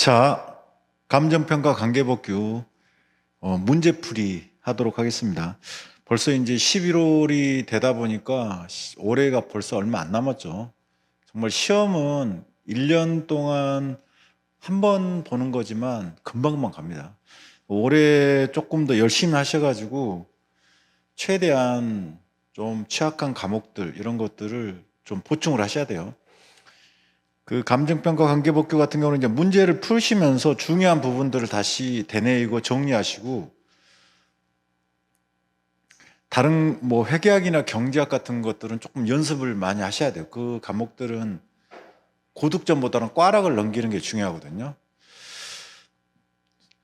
자, 감정평가 관계법규 문제풀이 하도록 하겠습니다. 벌써 이제 11월이 되다 보니까 올해가 벌써 얼마 안 남았죠. 정말 시험은 1년 동안 한 번 보는 거지만 금방금방 갑니다. 올해 조금 더 열심히 하셔가지고 최대한 좀 취약한 과목들 이런 것들을 좀 보충을 하셔야 돼요. 그 감정평가 관계법규 같은 경우는 이제 문제를 푸시면서 중요한 부분들을 다시 되뇌이고 정리하시고, 다른 뭐 회계학이나 경제학 같은 것들은 조금 연습을 많이 하셔야 돼요. 그 과목들은 고득점보다는 꽈락을 넘기는 게 중요하거든요.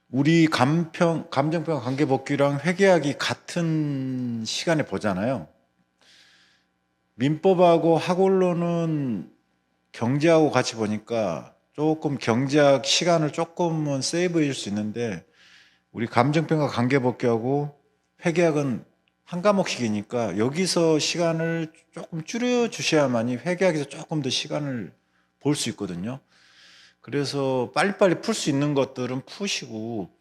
우리 감정평가 관계법규랑 회계학이 같은 시간에 보잖아요. 민법하고 학원론은 경제하고 같이 보니까 조금 경제학 시간을 조금은 세이브 해줄 수 있는데, 우리 감정평가 관계법규하고 회계학은 한 과목씩이니까 여기서 시간을 조금 줄여 주셔야만이 회계학에서 조금 더 시간을 볼 수 있거든요. 그래서 빨리빨리 풀 수 있는 것들은 푸시고,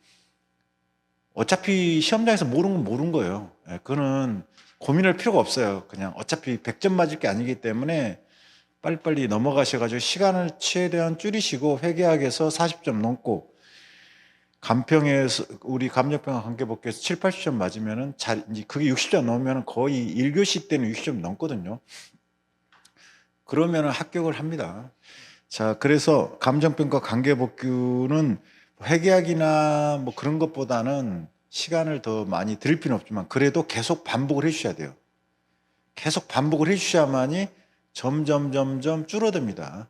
어차피 시험장에서 모르는 건 모르는 거예요. 그거는 고민할 필요가 없어요. 그냥 어차피 100점 맞을 게 아니기 때문에 빨리빨리 넘어가셔가지고 시간을 최대한 줄이시고, 회계학에서 40점 넘고 감평에서 우리 감정평가 관계법규에서 7, 80점 맞으면은 이제 그게 60점 넘으면 거의 1교시 때는 60점 넘거든요. 그러면은 합격을 합니다. 자, 그래서 감정평가 관계법규는 회계학이나 뭐 그런 것보다는 시간을 더 많이 들일 필요는 없지만 그래도 계속 반복을 해주셔야 돼요. 계속 반복을 해주셔야만이 점점 줄어듭니다.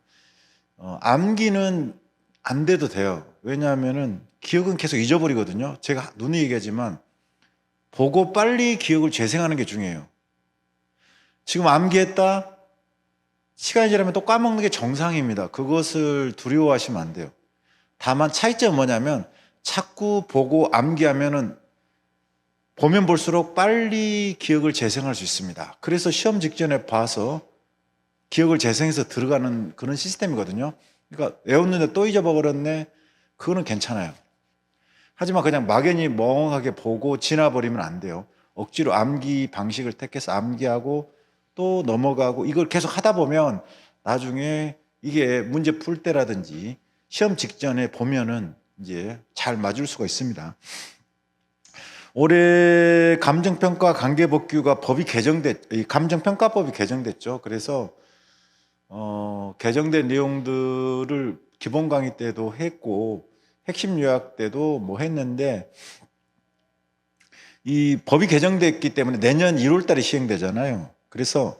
암기는 안 돼도 돼요. 왜냐하면은 기억은 계속 잊어버리거든요. 제가 누누이 얘기하지만 보고 빨리 기억을 재생하는 게 중요해요. 지금 암기했다, 시간이 지나면 또 까먹는 게 정상입니다. 그것을 두려워하시면 안 돼요. 다만 차이점은 뭐냐면 자꾸 보고 암기하면은 보면 볼수록 빨리 기억을 재생할 수 있습니다. 그래서 시험 직전에 봐서 기억을 재생해서 들어가는 그런 시스템이거든요. 그러니까 외웠는데 또 잊어버렸네. 그거는 괜찮아요. 하지만 그냥 막연히 멍하게 보고 지나버리면 안 돼요. 억지로 암기 방식을 택해서 암기하고 또 넘어가고 이걸 계속 하다 보면 나중에 이게 문제 풀 때라든지 시험 직전에 보면은 이제 잘 맞을 수가 있습니다. 올해 감정평가 관계법규가 이 감정평가법이 개정됐죠. 그래서 개정된 내용들을 기본 강의 때도 했고 핵심 요약 때도 뭐 했는데, 이 법이 개정됐기 때문에 내년 1월 달에 시행되잖아요. 그래서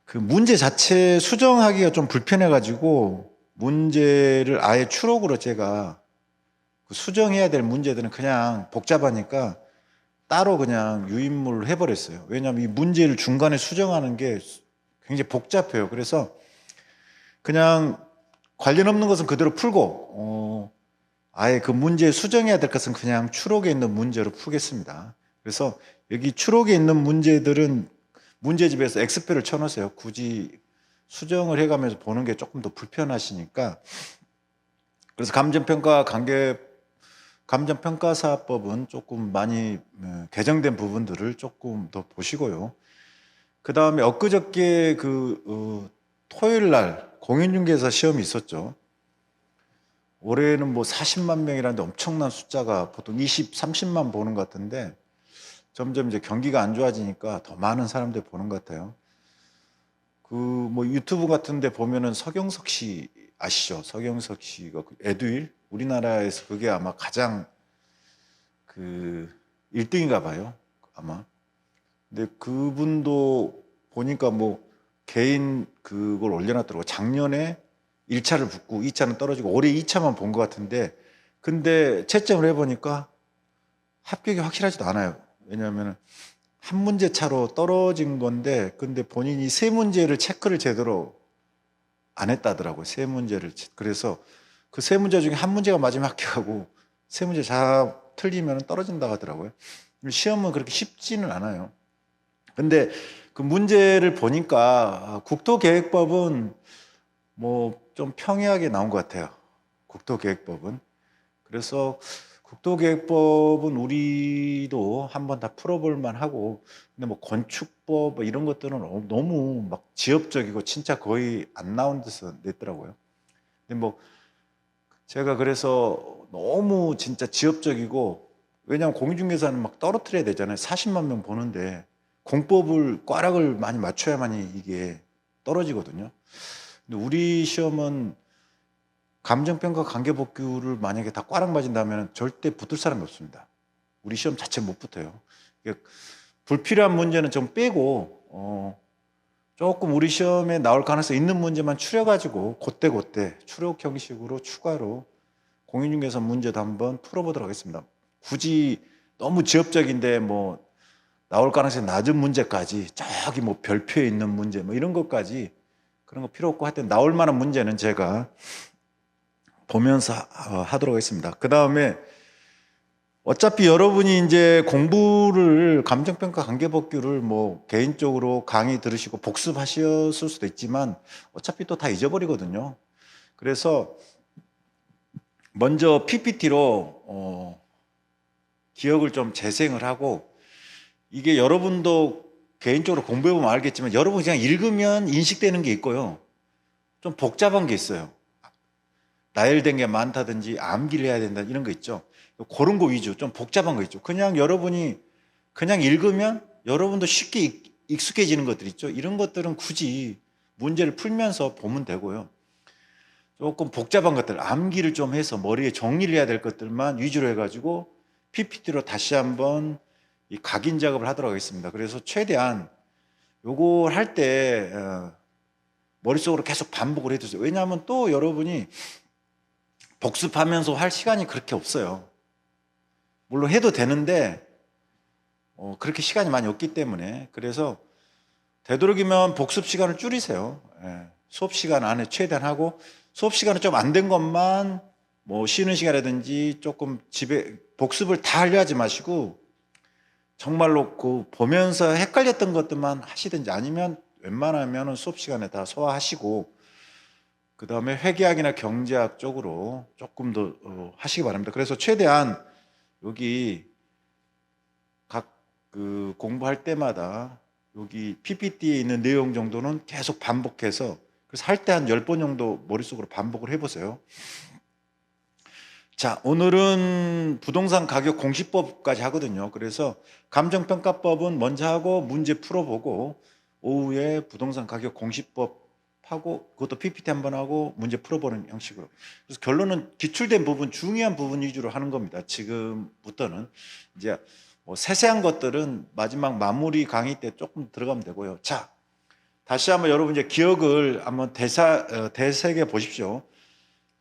그 문제 자체 수정하기가 좀 불편해 가지고 문제를 아예 추록으로 제가 수정해야 될 문제들은 그냥 복잡하니까 따로 그냥 유인물을 해버렸어요. 왜냐하면 이 문제를 중간에 수정하는 게 굉장히 복잡해요. 그래서 그냥 관련 없는 것은 그대로 풀고 아예 그 문제 수정해야 될 것은 그냥 추록에 있는 문제로 풀겠습니다. 그래서 여기 추록에 있는 문제들은 문제집에서 X표를 쳐놓으세요. 굳이 수정을 해가면서 보는 게 조금 더 불편하시니까. 그래서 감정평가사법은 조금 많이 개정된 부분들을 조금 더 보시고요. 그 다음에 엊그저께 토요일 날 공인중개사 시험이 있었죠. 올해는 뭐 40만 명이라는데 엄청난 숫자가 보통 20, 30만 보는 것 같은데 점점 이제 경기가 안 좋아지니까 더 많은 사람들이 보는 것 같아요. 뭐 유튜브 같은 데 보면은 서경석 씨 아시죠? 서경석 씨가 에듀윌 우리나라에서 그게 아마 가장 1등인가 봐요. 아마. 근데 그분도 보니까 뭐 개인 그걸 올려놨더라고. 작년에 1차를 붙고 2차는 떨어지고 올해 2차만 본 것 같은데, 근데 채점을 해보니까 합격이 확실하지도 않아요. 왜냐하면 한 문제 차로 떨어진 건데, 근데 본인이 세 문제를 체크를 제대로 안 했다더라고요. 세 문제를. 그래서 그 세 문제 중에 한 문제가 맞으면 합격하고 세 문제 다 틀리면 떨어진다고 하더라고요. 시험은 그렇게 쉽지는 않아요. 근데 그 문제를 보니까 국토계획법은 뭐 좀 평이하게 나온 것 같아요. 국토계획법은. 그래서 국토계획법은 우리도 한번 다 풀어볼 만하고, 근데 뭐 건축법 뭐 이런 것들은 너무 막 지엽적이고 진짜 거의 안 나온 데서 냈더라고요. 근데 뭐 제가 그래서 너무 진짜 지엽적이고, 왜냐하면 공인중개사는 막 떨어뜨려야 되잖아요. 40만 명 보는데 공법을 꽈락을 많이 맞춰야만이 이게 떨어지거든요. 근데 우리 시험은 감정평가 관계법규를 만약에 다 꽈락 맞은다면 절대 붙을 사람이 없습니다. 우리 시험 자체 못 붙어요. 불필요한 문제는 좀 빼고 조금 우리 시험에 나올 가능성이 있는 문제만 추려가지고 그때 추력 형식으로 추가로 공인중개사 문제도 한번 풀어보도록 하겠습니다. 굳이 너무 지엽적인데 뭐 나올 가능성이 낮은 문제까지 저기 뭐 별표에 있는 문제 뭐 이런 것까지 그런 거 필요 없고, 하여튼 나올 만한 문제는 제가 보면서 하도록 하겠습니다. 그 다음에 어차피 여러분이 이제 공부를 감정평가 관계법규를 뭐 개인적으로 강의 들으시고 복습하셨을 수도 있지만 어차피 또 다 잊어버리거든요. 그래서 먼저 PPT로 기억을 좀 재생을 하고, 이게 여러분도 개인적으로 공부해보면 알겠지만 여러분 그냥 읽으면 인식되는 게 있고요. 좀 복잡한 게 있어요. 나열된 게 많다든지 암기를 해야 된다 이런 거 있죠. 그런 거 위주, 좀 복잡한 거 있죠. 그냥 여러분이 그냥 읽으면 여러분도 쉽게 익숙해지는 것들 있죠. 이런 것들은 굳이 문제를 풀면서 보면 되고요. 조금 복잡한 것들, 암기를 좀 해서 머리에 정리를 해야 될 것들만 위주로 해가지고 PPT로 다시 한번 이 각인 작업을 하도록 하겠습니다. 그래서 최대한 요걸 할 때 머릿속으로 계속 반복을 해두세요. 왜냐하면 또 여러분이 복습하면서 할 시간이 그렇게 없어요. 물론 해도 되는데 그렇게 시간이 많이 없기 때문에, 그래서 되도록이면 복습 시간을 줄이세요. 수업 시간 안에 최대한 하고, 수업 시간은 좀 안 된 것만 뭐 쉬는 시간이라든지 조금 집에 복습을 다 하려 하지 마시고 정말로 그 보면서 헷갈렸던 것들만 하시든지, 아니면 웬만하면 수업 시간에 다 소화하시고 그 다음에 회계학이나 경제학 쪽으로 조금 더 하시기 바랍니다. 그래서 최대한 여기 각 그 공부할 때마다 여기 PPT에 있는 내용 정도는 계속 반복해서, 그래서 할 때 한 10번 정도 머릿속으로 반복을 해보세요. 자, 오늘은 부동산 가격 공시법까지 하거든요. 그래서 감정평가법은 먼저 하고 문제 풀어보고, 오후에 부동산 가격 공시법 하고 그것도 PPT 한번 하고 문제 풀어보는 형식으로. 그래서 결론은 기출된 부분, 중요한 부분 위주로 하는 겁니다. 지금부터는 이제 뭐 세세한 것들은 마지막 마무리 강의 때 조금 들어가면 되고요. 자, 다시 한번 여러분 이제 기억을 한번 되새겨 보십시오.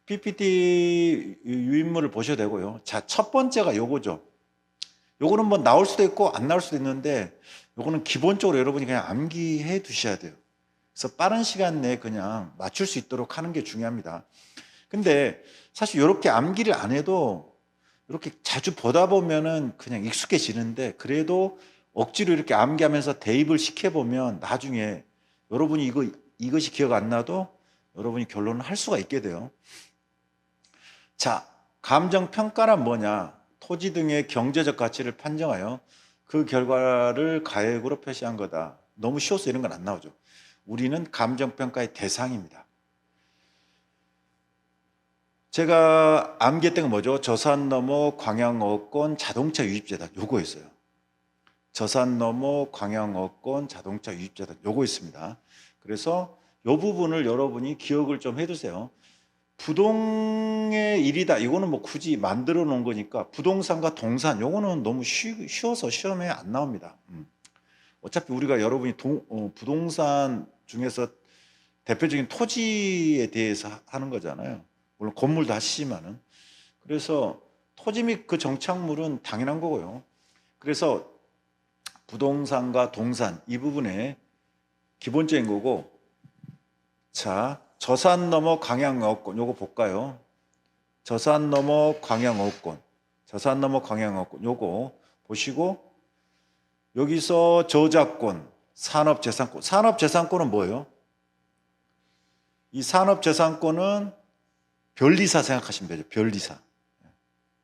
PPT 유인물을 보셔야 되고요. 자, 첫 번째가 요거죠. 요거는 뭐 나올 수도 있고 안 나올 수도 있는데, 요거는 기본적으로 여러분이 그냥 암기해 두셔야 돼요. 그래서 빠른 시간 내에 그냥 맞출 수 있도록 하는 게 중요합니다. 근데 사실 이렇게 암기를 안 해도 이렇게 자주 보다 보면은 그냥 익숙해지는데, 그래도 억지로 이렇게 암기하면서 대입을 시켜보면 나중에 여러분이 이것이 기억 안 나도 여러분이 결론을 할 수가 있게 돼요. 자, 감정평가란 뭐냐? 토지 등의 경제적 가치를 판정하여 그 결과를 가액으로 표시한 거다. 너무 쉬워서 이런 건 안 나오죠. 우리는 감정평가의 대상입니다. 제가 암기했던 건 뭐죠? 저산 넘어 광양어권 자동차 유입재단, 요거 있어요. 저산 넘어 광양어권 자동차 유입재단, 요거 있습니다. 그래서 요 부분을 여러분이 기억을 좀 해두세요. 부동의 일이다, 이거는 뭐 굳이 만들어 놓은 거니까. 부동산과 동산, 요거는 너무 쉬워서 시험에 안 나옵니다. 어차피 우리가 여러분이 부동산 중에서 대표적인 토지에 대해서 하는 거잖아요. 물론 건물도 하시지만은. 그래서 토지 및 그 정착물은 당연한 거고요. 그래서 부동산과 동산, 이 부분에 기본적인 거고. 자, 저산 넘어 광양어권, 요거 볼까요? 저산 넘어 광양어권, 저산 넘어 광양어권, 요거 보시고, 여기서 저작권, 산업재산권. 산업재산권은 뭐예요? 이 산업재산권은 변리사 생각하시면 되죠. 변리사.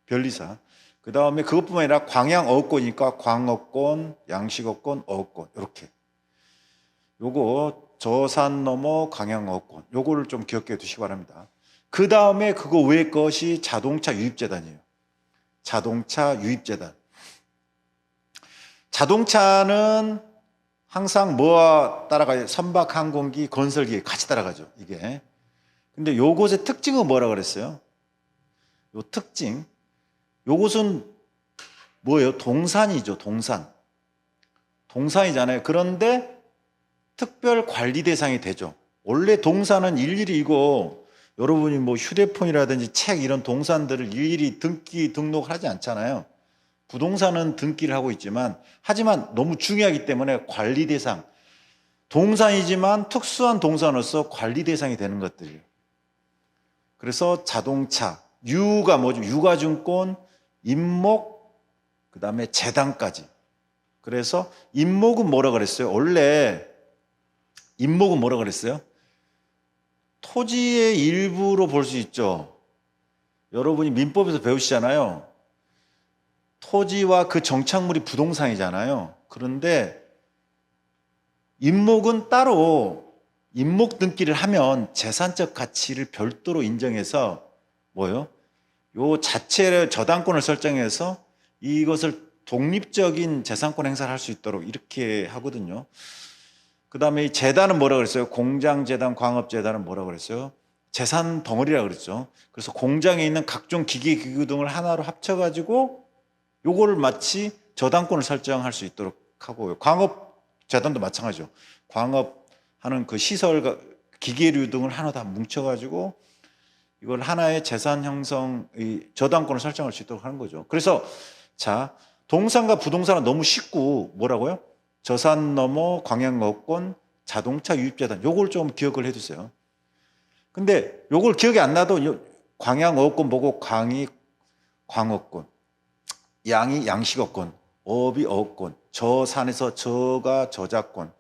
변리사. 그 다음에 그것뿐만 아니라 광양어업권이니까 광업권, 양식업권, 어업권 이렇게. 요거 저산 넘어 광양어업권 요거를 좀 기억해 두시기 바랍니다. 그 다음에 그거 외의 것이 자동차 유입재단이에요. 자동차 유입재단. 자동차는 항상 뭐와 따라가요? 선박항공기, 건설기 같이 따라가죠. 이게. 근데 요것의 특징은 뭐라 그랬어요? 요 특징. 요것은 뭐예요? 동산이죠. 동산. 동산이잖아요. 그런데 특별 관리 대상이 되죠. 원래 동산은 일일이 이거 여러분이 뭐 휴대폰이라든지 책 이런 동산들을 일일이 등록을 하지 않잖아요. 부동산은 등기를 하고 있지만 하지만 너무 중요하기 때문에 관리 대상. 동산이지만 특수한 동산으로서 관리 대상이 되는 것들이에요. 그래서 자동차, 유가 뭐죠? 유가증권, 임목, 그 다음에 재단까지. 그래서 임목은 뭐라 그랬어요? 원래 임목은 뭐라 그랬어요? 토지의 일부로 볼 수 있죠. 여러분이 민법에서 배우시잖아요. 토지와 그 정착물이 부동산이잖아요. 그런데 임목은 따로 임목 등기를 하면 재산적 가치를 별도로 인정해서 뭐요? 요 자체의 저당권을 설정해서 이것을 독립적인 재산권 행사를 할 수 있도록 이렇게 하거든요. 그 다음에 이 재단은 뭐라 그랬어요? 공장재단, 광업재단은 뭐라 그랬어요? 재산 덩어리라 그랬죠. 그래서 공장에 있는 각종 기계, 기구 등을 하나로 합쳐가지고 요거를 마치 저당권을 설정할 수 있도록 하고요. 광업재단도 마찬가지죠. 광업하는 그 시설, 기계류 등을 하나 다 뭉쳐가지고 이걸 하나의 재산 형성, 저당권을 설정할 수 있도록 하는 거죠. 그래서 자, 동산과 부동산은 너무 쉽고 뭐라고요? 저산 넘어 광양어권 자동차 유입재단 요걸 좀 기억을 해두세요. 근데 요걸 기억이 안 나도 광양어권 보고 광이 광어권, 양이 양식어권, 어업이 어업권, 저산에서 저가 저작권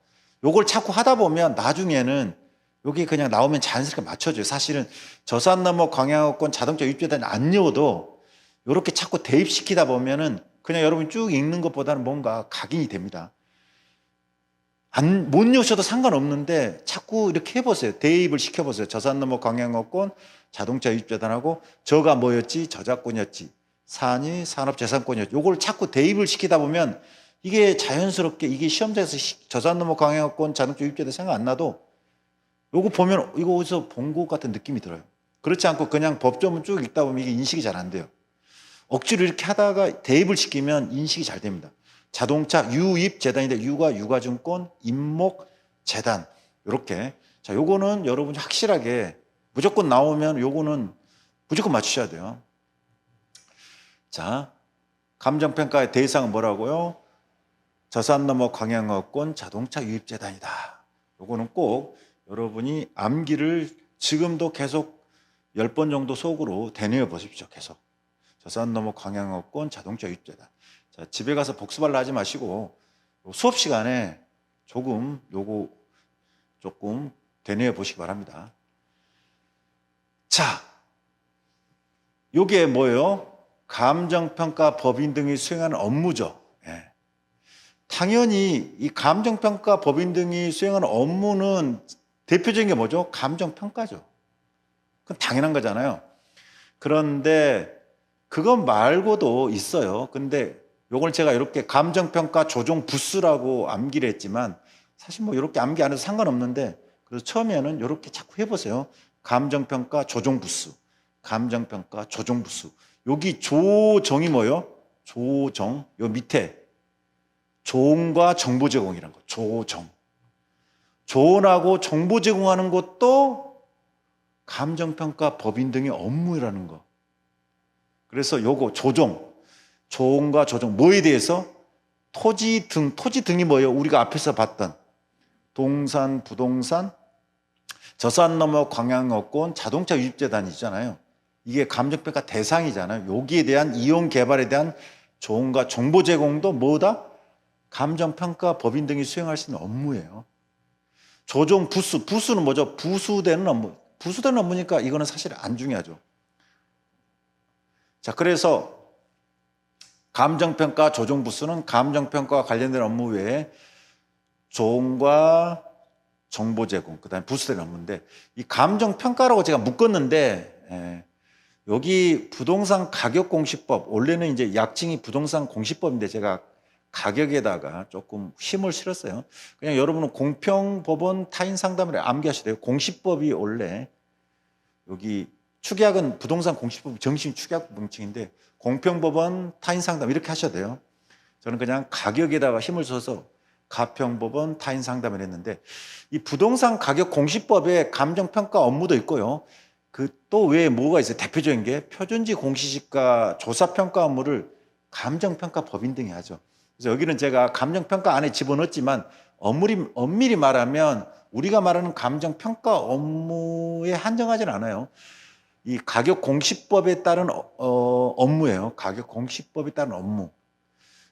요걸 자꾸 하다 보면 나중에는 여기 그냥 나오면 자연스럽게 맞춰져요. 사실은 저산 넘어 광양어권 자동차 유입재단이 안 외워도 이렇게 자꾸 대입시키다 보면은 그냥 여러분이 쭉 읽는 것보다는 뭔가 각인이 됩니다. 못 외우셔도 상관없는데 자꾸 이렇게 해보세요. 대입을 시켜보세요. 저산 넘어 광양어권 자동차 유입재단하고 저가 뭐였지? 저작권이었지. 산이 산업재산권이었지. 요걸 자꾸 대입을 시키다 보면 이게 자연스럽게 이게 시험장에서 저산 넘어 광양어권 자동차 유입재단 생각 안 나도 요거 보면 이거 어디서 본 것 같은 느낌이 들어요. 그렇지 않고 그냥 법조문 쭉 읽다 보면 이게 인식이 잘 안 돼요. 억지로 이렇게 하다가 대입을 시키면 인식이 잘 됩니다. 자동차 유입재단인데 유가 유가증권, 임목, 재단 이렇게. 자, 요거는 여러분이 확실하게 무조건 나오면 요거는 무조건 맞추셔야 돼요. 자, 감정평가의 대상은 뭐라고요? 저산 넘어 광양어권 자동차 유입재단이다. 요거는 꼭 여러분이 암기를 지금도 계속 10번 정도 속으로 되뇌어 보십시오. 계속. 저산 넘어 광양어권 자동차 유입재단. 자, 집에 가서 복습하려 하지 마시고 수업 시간에 요거 조금 되뇌어 보시기 바랍니다. 자, 요게 뭐예요? 감정평가 법인 등이 수행하는 업무죠. 예. 당연히 이 감정평가 법인 등이 수행하는 업무는 대표적인 게 뭐죠? 감정평가죠. 그건 당연한 거잖아요. 그런데 그것 말고도 있어요. 근데 요걸 제가 이렇게 감정평가 조정 부수라고 암기를 했지만 사실 뭐 이렇게 암기 안 해도 상관없는데 그래서 처음에는 이렇게 자꾸 해보세요. 감정평가 조정 부수, 감정평가 조정 부수. 여기 조정이 뭐예요? 조정. 요 밑에 조언과 정보 제공이라는 거. 조정. 조언하고 정보 제공하는 것도 감정평가 법인 등의 업무라는 거. 그래서 요거 조정. 조언과 조정. 뭐에 대해서? 토지 등이 뭐예요? 우리가 앞에서 봤던 동산, 부동산, 저산 넘어 광양어권, 자동차 유입재단이잖아요. 이게 감정평가 대상이잖아요. 여기에 대한 이용 개발에 대한 조언과 정보 제공도 뭐다? 감정평가 법인 등이 수행할 수 있는 업무예요. 조정 부수, 부수는 뭐죠? 부수되는 업무. 부수되는 업무니까 이거는 사실 안 중요하죠. 자, 그래서 감정평가 조정부수는 감정평가와 관련된 업무 외에 조언과 정보 제공, 그 다음에 부수되는 업무인데, 이 감정평가라고 제가 묶었는데, 여기 부동산 가격공시법, 원래는 이제 약칭이 부동산 공시법인데 제가 가격에다가 조금 힘을 실었어요. 그냥 여러분은 공평법원 타인 상담을 암기하셔야 돼요. 공시법이 원래 여기 축약은 부동산 공시법 정신 축약 명칭인데 공평법원 타인 상담 이렇게 하셔야 돼요. 저는 그냥 가격에다가 힘을 써서 가평법원 타인 상담을 했는데, 이 부동산 가격 공시법에 감정평가 업무도 있고요. 그 또 외에 뭐가 있어요? 대표적인 게 표준지 공시지가 조사평가 업무를 감정평가 법인 등이 하죠. 그래서 여기는 제가 감정평가 안에 집어넣었지만 엄밀히 말하면 우리가 말하는 감정평가 업무에 한정하지는 않아요. 이 가격 공시법에 따른 업무예요. 가격 공시법에 따른 업무.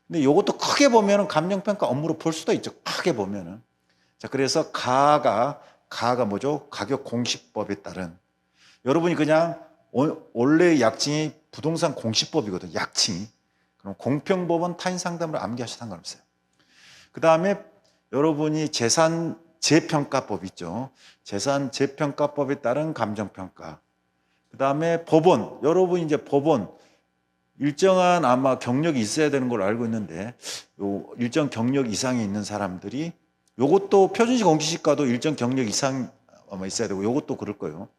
근데 이것도 크게 보면은 감정평가 업무로 볼 수도 있죠. 크게 보면은. 자, 그래서 가가 뭐죠? 가격 공시법에 따른. 여러분이 그냥 원래 약칭이 부동산 공시법이거든요. 약칭이. 그럼 공평법원 타인 상담을 암기하셔도 상관없어요. 그 다음에 여러분이 재산 재평가법 있죠. 재산 재평가법에 따른 감정평가. 그 다음에 법원. 여러분 이제 법원 일정한 아마 경력이 있어야 되는 걸로 알고 있는데, 요 일정 경력 이상이 있는 사람들이 요것도 표준시 공시지가도 일정 경력 이상 아마 있어야 되고 요것도 그럴 거예요.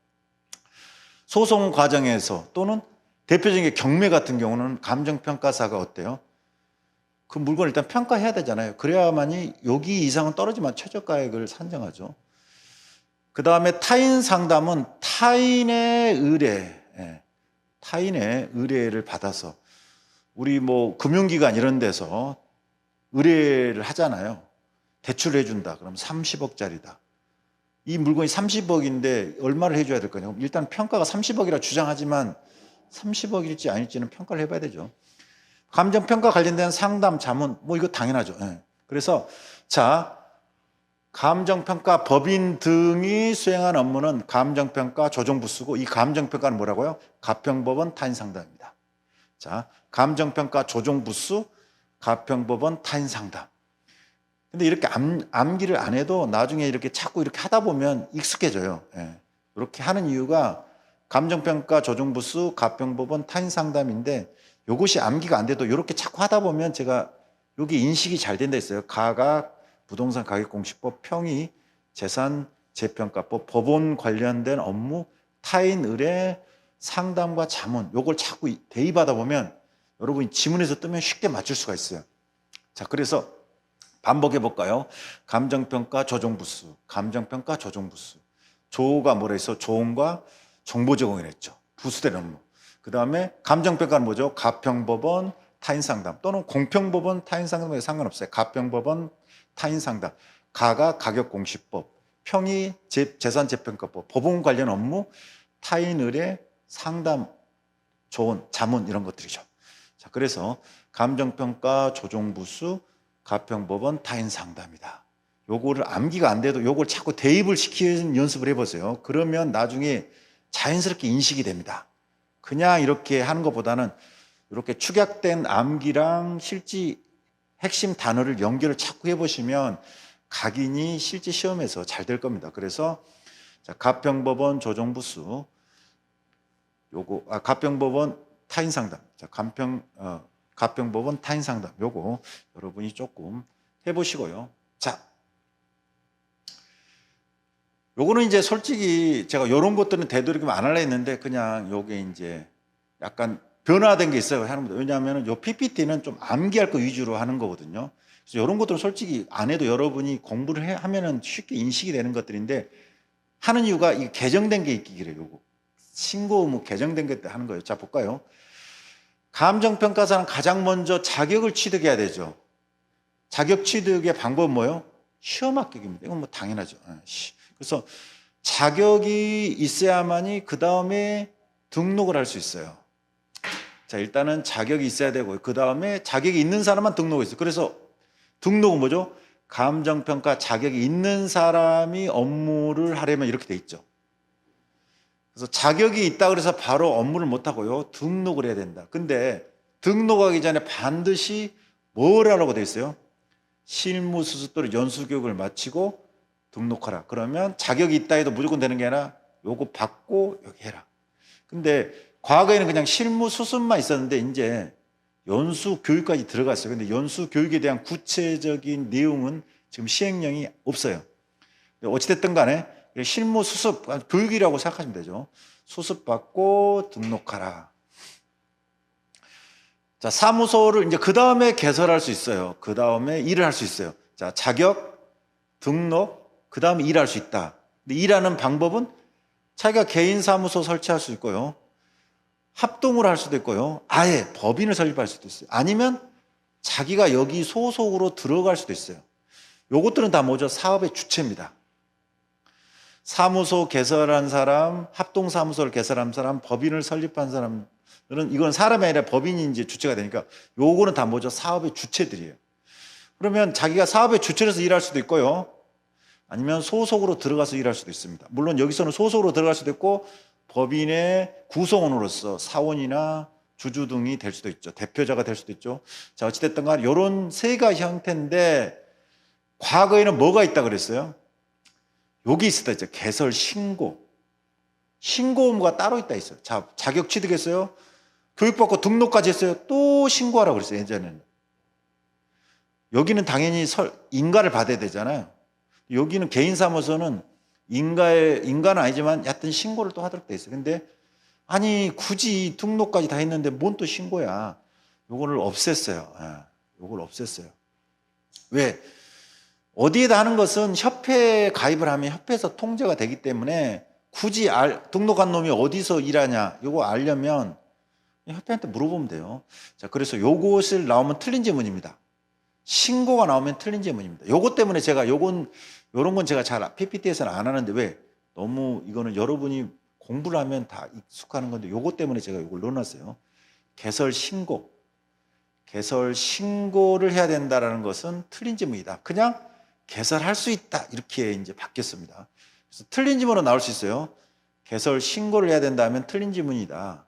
소송 과정에서 또는 대표적인 게 경매 같은 경우는 감정평가사가 어때요? 그 물건을 일단 평가해야 되잖아요. 그래야만이 여기 이상은 떨어지면 최저가액을 산정하죠. 그 다음에 타인 상담은 타인의 의뢰를 받아서 우리 뭐 금융기관 이런 데서 의뢰를 하잖아요. 대출을 해준다. 그럼 30억짜리다. 이 물건이 30억인데 얼마를 해줘야 될 거냐. 일단 평가가 30억이라 주장하지만 30억일지 아닐지는 평가를 해봐야 되죠. 감정평가 관련된 상담, 자문, 뭐 이거 당연하죠. 그래서 자, 감정평가 법인 등이 수행한 업무는 감정평가 조정부수고, 이 감정평가는 뭐라고요? 가평법원 타인상담입니다. 자, 감정평가 조정부수, 가평법원 타인상담. 근데 이렇게 암기를 안 해도 나중에 이렇게 자꾸 이렇게 하다 보면 익숙해져요. 이렇게 하는 이유가 감정평가 조정부수, 가평법원 타인상담인데, 이것이 암기가 안 돼도 이렇게 자꾸 하다 보면 제가 여기 인식이 잘 된다 했어요. 가가 부동산 가격공시법, 평이 재산 재평가법, 법원 관련된 업무, 타인 의뢰, 상담과 자문, 요걸 자꾸 대입하다 보면 여러분이 지문에서 뜨면 쉽게 맞출 수가 있어요. 자, 그래서 반복해 볼까요? 감정평가 조정부수, 감정평가 조정부수. 조가 뭐라 했어? 조언과 정보 제공을 했죠. 부수된 업무. 그 다음에 감정평가는 뭐죠? 가평법원 타인상담 또는 공평법원 타인상담에 상관없어요. 가평법원 타인상담. 가가 가격공시법, 평이 재산재평가법, 법원 관련 업무, 타인 의뢰, 상담, 조언, 자문 이런 것들이죠. 자, 그래서 감정평가 조정부수, 가평법원 타인상담이다. 요거를 암기가 안 돼도 요걸 자꾸 대입을 시키는 연습을 해보세요. 그러면 나중에 자연스럽게 인식이 됩니다. 그냥 이렇게 하는 것보다는 이렇게 축약된 암기랑 실제 핵심 단어를 연결을 자꾸 해보시면 각인이 실제 시험에서 잘 될 겁니다. 그래서 자, 가평법원 조정부수, 가평법원 타인상담, 자, 가평법원 타인상담, 요거 여러분이 조금 해보시고요. 자, 요거는 이제 솔직히 제가 요런 것들은 되도록이면 안 하려 했는데 그냥 요게 이제 약간 변화된 게 있어요. 왜냐하면 요 PPT는 좀 암기할 거 위주로 하는 거거든요. 그래서 요런 것들은 솔직히 안 해도 여러분이 공부를 하면은 쉽게 인식이 되는 것들인데, 하는 이유가 이 개정된 게 있기 그래요. 요거 신고 의무 개정된 게 하는 거예요. 자, 볼까요? 감정평가사는 가장 먼저 자격을 취득해야 되죠. 자격 취득의 방법은 뭐예요? 시험 합격입니다. 이건 뭐 당연하죠. 그래서 자격이 있어야만이 그 다음에 등록을 할 수 있어요. 자, 일단은 자격이 있어야 되고요. 그 다음에 자격이 있는 사람만 등록이 있어요. 그래서 등록은 뭐죠? 감정평가 자격이 있는 사람이 업무를 하려면 이렇게 돼 있죠. 그래서 자격이 있다 그래서 바로 업무를 못 하고요. 등록을 해야 된다. 근데 등록하기 전에 반드시 뭘 하라고 돼 있어요? 실무수습 또는 연수교육을 마치고 등록하라. 그러면 자격이 있다 해도 무조건 되는 게 아니라 요거 받고 여기 해라. 근데 과거에는 그냥 실무수습만 있었는데 이제 연수교육까지 들어갔어요. 근데 연수교육에 대한 구체적인 내용은 지금 시행령이 없어요. 어찌됐든 간에 실무수습, 교육이라고 생각하시면 되죠. 수습받고 등록하라. 자, 사무소를 이제 그 다음에 개설할 수 있어요. 그 다음에 일을 할 수 있어요. 자, 자격, 등록, 그 다음에 일할 수 있다. 근데 일하는 방법은 자기가 개인 사무소 설치할 수 있고요. 합동으로 할 수도 있고요. 아예 법인을 설립할 수도 있어요. 아니면 자기가 여기 소속으로 들어갈 수도 있어요. 요것들은 다 뭐죠? 사업의 주체입니다. 사무소 개설한 사람, 합동사무소를 개설한 사람, 법인을 설립한 사람들은 이건 사람이 아니라 법인이 이제 주체가 되니까 요거는 다 뭐죠? 사업의 주체들이에요. 그러면 자기가 사업의 주체로서 일할 수도 있고요. 아니면 소속으로 들어가서 일할 수도 있습니다. 물론 여기서는 소속으로 들어갈 수도 있고 법인의 구성원으로서 사원이나 주주 등이 될 수도 있죠. 대표자가 될 수도 있죠. 자, 어찌됐든 간에 이런 세 가지 형태인데 과거에는 뭐가 있다 그랬어요? 여기 있었다 했죠. 개설 신고. 신고 의무가 따로 있다 했어요. 자, 자격 취득했어요. 교육받고 등록까지 했어요. 또 신고하라고 그랬어요. 예전에는. 여기는 당연히 인가를 받아야 되잖아요. 여기는 개인 사무소는 인가는 아니지만 여하튼 신고를 또 하도록 돼 있어요. 근데 아니 굳이 등록까지 다 했는데 뭔 또 신고야. 요거를 없앴어요. 요걸 없앴어요. 왜? 어디에다 하는 것은 협회에 가입을 하면 협회에서 통제가 되기 때문에 굳이 등록한 놈이 어디서 일하냐 요거 알려면 협회한테 물어보면 돼요. 자, 그래서 요것을 나오면 틀린 지문입니다. 신고가 나오면 틀린 지문입니다. 요것 때문에 제가 요런 건 제가 잘 PPT에서는 안 하는데 왜? 너무 이거는 여러분이 공부를 하면 다 익숙하는 건데 요것 때문에 제가 요걸 넣어놨어요. 개설 신고를 해야 된다라는 것은 틀린 지문이다. 그냥 개설할 수 있다. 이렇게 이제 바뀌었습니다. 그래서 틀린 지문은 나올 수 있어요. 개설 신고를 해야 된다 하면 틀린 지문이다.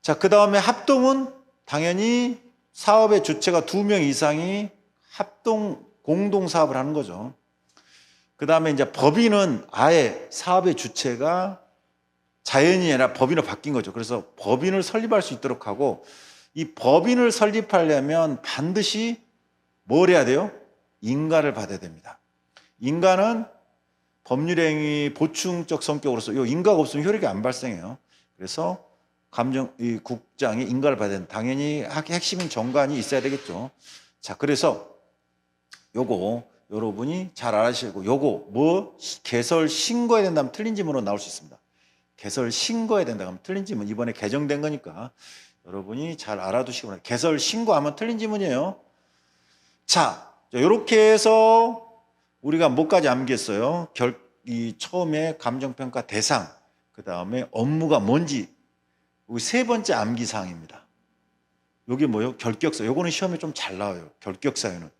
자, 그 다음에 합동은 당연히 사업의 주체가 2명 이상이 공동 사업을 하는 거죠. 그 다음에 이제 법인은 아예 사업의 주체가 자연이 아니라 법인으로 바뀐 거죠. 그래서 법인을 설립할 수 있도록 하고 이 법인을 설립하려면 반드시 뭘 해야 돼요? 인가를 받아야 됩니다. 인가는 법률행위 보충적 성격으로서 이 인가가 없으면 효력이 안 발생해요. 그래서 이 국장이 인가를 받아야 된다. 당연히 핵심인 정관이 있어야 되겠죠. 자, 그래서 요거 여러분이 잘 알아주시고 요거 개설 신고해야 된다면 틀린 지문으로 나올 수 있습니다. 개설 신고해야 된다 하면 틀린 지문 이번에 개정된 거니까 여러분이 잘 알아두시기 바랍니다. 개설 신고하면 틀린 지문이에요. 자, 이렇게 해서 우리가 뭐까지 암기했어요? 처음에 감정평가 대상, 그 다음에 업무가 뭔지 여기 세 번째 암기사항입니다. 여기 뭐요? 결격사. 요거는 시험에 좀 잘 나와요. 결격사유는.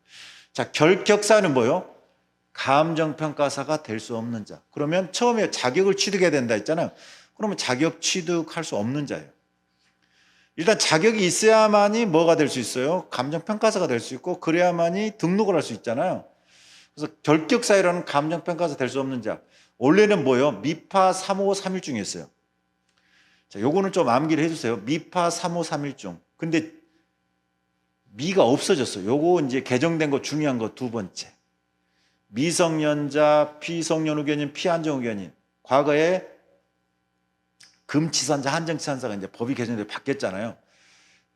자, 결격사유는 뭐요? 감정평가사가 될 수 없는 자. 그러면 처음에 자격을 취득해야 된다 했잖아요. 그러면 자격 취득할 수 없는 자예요. 일단 자격이 있어야만이 뭐가 될 수 있어요? 감정평가사가 될 수 있고 그래야만이 등록을 할 수 있잖아요. 그래서 결격사유라는 감정평가사 될 수 없는 자. 원래는 뭐예요? 미파 3531 중에 있어요. 자, 요거는 좀 암기를 해주세요. 미파 3531 중. 근데 미가 없어졌어요. 요거 이제 개정된 거 중요한 거 두 번째. 미성년자, 피성년 의견인, 피한정 의견인. 과거에 금치산자, 한정치산자가 이제 법이 개정돼 바뀌었잖아요.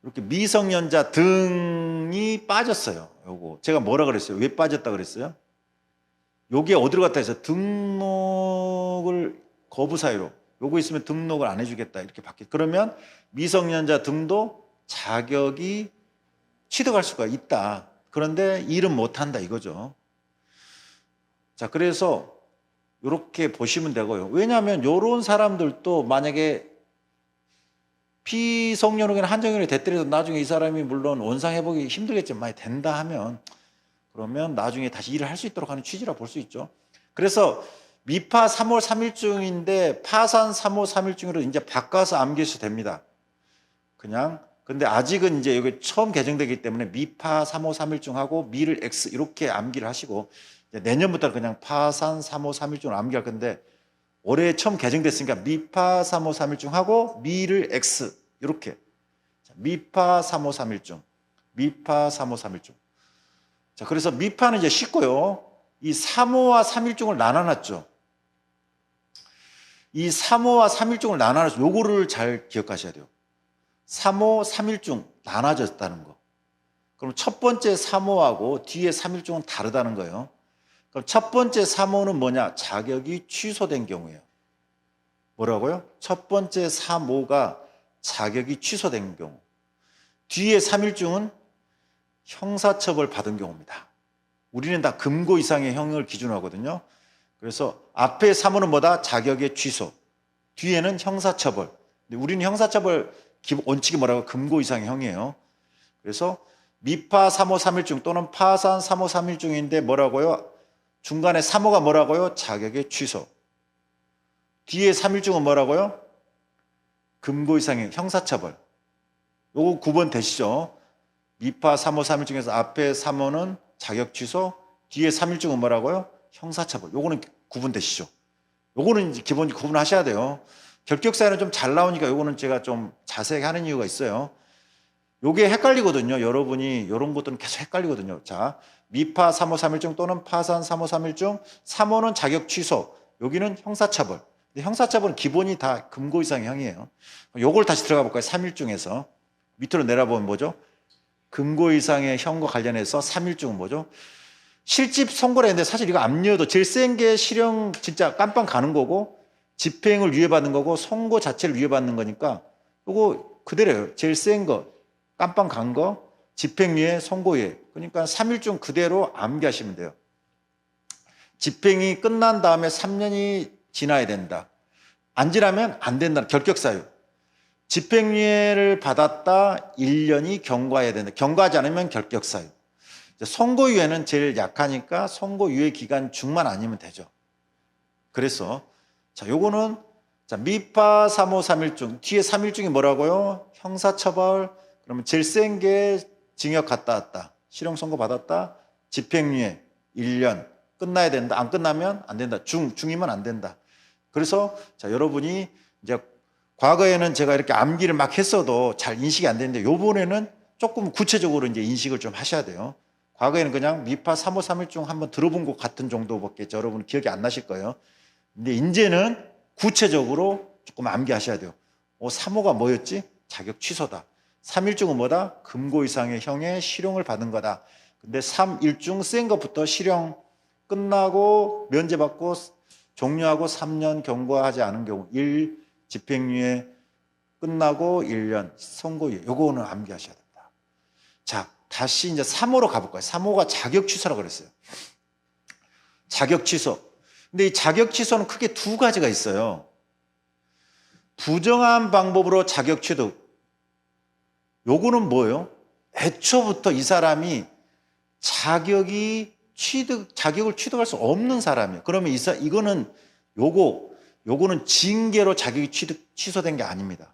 이렇게 미성년자 등이 빠졌어요. 요거 제가 뭐라 그랬어요? 왜 빠졌다 그랬어요? 요게 어디로 갔다 해서 등록을 거부 사유로 요거 있으면 등록을 안 해주겠다 이렇게 바뀌었어요. 그러면 미성년자 등도 자격이 취득할 수가 있다. 그런데 일은 못한다 이거죠. 자, 그래서 이렇게 보시면 되고요. 왜냐하면 이런 사람들도 만약에 피성년후견 한정연이 됐더라도 나중에 이 사람이 물론 원상회복이 힘들겠지만 많이 된다 하면 그러면 나중에 다시 일을 할 수 있도록 하는 취지라 볼 수 있죠. 그래서 미파 3월 3일중인데 파산 3월 3일중으로 이제 바꿔서 암기해도 됩니다. 그냥. 근데 아직은 이제 여기 처음 개정되기 때문에 미파 3호 3일중하고 미를 X 이렇게 암기를 하시고 내년부터 그냥 파산 3호 3일중을 암기할 건데 올해 처음 개정됐으니까 미파 3호 3일중하고 미를 X 이렇게 미파 3호 3일중 미파 3호 3일중. 자, 그래서 미파는 이제 쉽고요. 이 3호와 3일중을 나눠놨죠. 이 3호와 3일중을 나눠놨죠. 요거를 잘 기억하셔야 돼요. 3호, 3일중 나눠졌다는 거. 그럼 첫 번째 3호하고 뒤에 3일중은 다르다는 거예요. 그럼 첫 번째 3호는 뭐냐? 자격이 취소된 경우예요. 뭐라고요? 첫 번째 3호가 자격이 취소된 경우. 뒤에 3일중은 형사처벌 받은 경우입니다. 우리는 다 금고 이상의 형을 기준으로 하거든요. 그래서 앞에 3호는 뭐다? 자격의 취소. 뒤에는 형사처벌. 근데 우리는 형사처벌 원칙이 뭐라고? 금고 이상의 형이에요. 그래서 미파 3호 3일중 또는 파산 3호 3일중인데 뭐라고요? 중간에 3호가 뭐라고요? 자격의 취소. 뒤에 3일중은 뭐라고요? 금고 이상의 형사처벌. 요거 9번 되시죠? 미파 3호 3일중에서 앞에 3호는 자격 취소, 뒤에 3일중은 뭐라고요? 형사처벌. 요거는 구분되시죠? 요거는 이제 기본 구분하셔야 돼요. 결격사유는 좀 잘 나오니까 요거는 제가 좀 자세하게 하는 이유가 있어요. 요게 헷갈리거든요. 여러분이 이런 것들은 계속 헷갈리거든요. 자, 미파 3호 3일중 또는 파산 3호 3일중 3호는 자격 취소, 여기는 형사처벌. 근데 형사처벌은 기본이 다 금고 이상의 형이에요. 요걸 다시 들어가 볼까요? 3일중에서 밑으로 내려보면 뭐죠? 금고 이상의 형과 관련해서 3일중은 뭐죠? 실집 선고를 했는데 사실 이거 압류도 제일 센 게 실형 진짜 깜빵 가는 거고 집행을 유예받는 거고 선고 자체를 유예받는 거니까 이거 그대로예요. 제일 센 거 깜빵 간 거 집행유예 선고유예. 그러니까 3일중 그대로 암기하시면 돼요. 집행이 끝난 다음에 3년이 지나야 된다. 안 지나면 안 된다. 결격사유. 집행유예를 받았다 1년이 경과해야 된다. 경과하지 않으면 결격사유. 선고유예는 제일 약하니까 선고유예 기간 중만 아니면 되죠. 그래서 자, 요거는 자, 미파 3호 3일중 뒤에 3일중이 뭐라고요? 형사처벌. 그러면 제일 센 게 징역 갔다 왔다. 실형 선고 받았다. 집행유예 1년 끝나야 된다. 안 끝나면 안 된다. 중이면 안 된다. 그래서 자, 여러분이 이제 과거에는 제가 이렇게 암기를 막 했어도 잘 인식이 안 되는데 요번에는 조금 구체적으로 이제 인식을 좀 하셔야 돼요. 과거에는 그냥 미파 3호 3일중 한번 들어본 것 같은 정도밖에 여러분 기억이 안 나실 거예요. 근데 이제는 구체적으로 조금 암기하셔야 돼요. 3호가 뭐였지? 자격 취소다. 3일중은 뭐다? 금고 이상의 형의 실형을 받은 거다. 근데 3일중 센 것부터 실형 끝나고 면제받고 종료하고 3년 경과하지 않은 경우 1 집행유예 끝나고 1년 선고유예. 요거는 암기하셔야 됩니다. 자, 다시 이제 3호로 가볼까요? 3호가 자격 취소라고 그랬어요. 자격 취소. 근데 이 자격 취소는 크게 두 가지가 있어요. 부정한 방법으로 자격 취득. 요거는 뭐예요? 애초부터 이 사람이 자격을 취득할 수 없는 사람이에요. 그러면 이거는 요거는 징계로 자격이 취소된 게 아닙니다.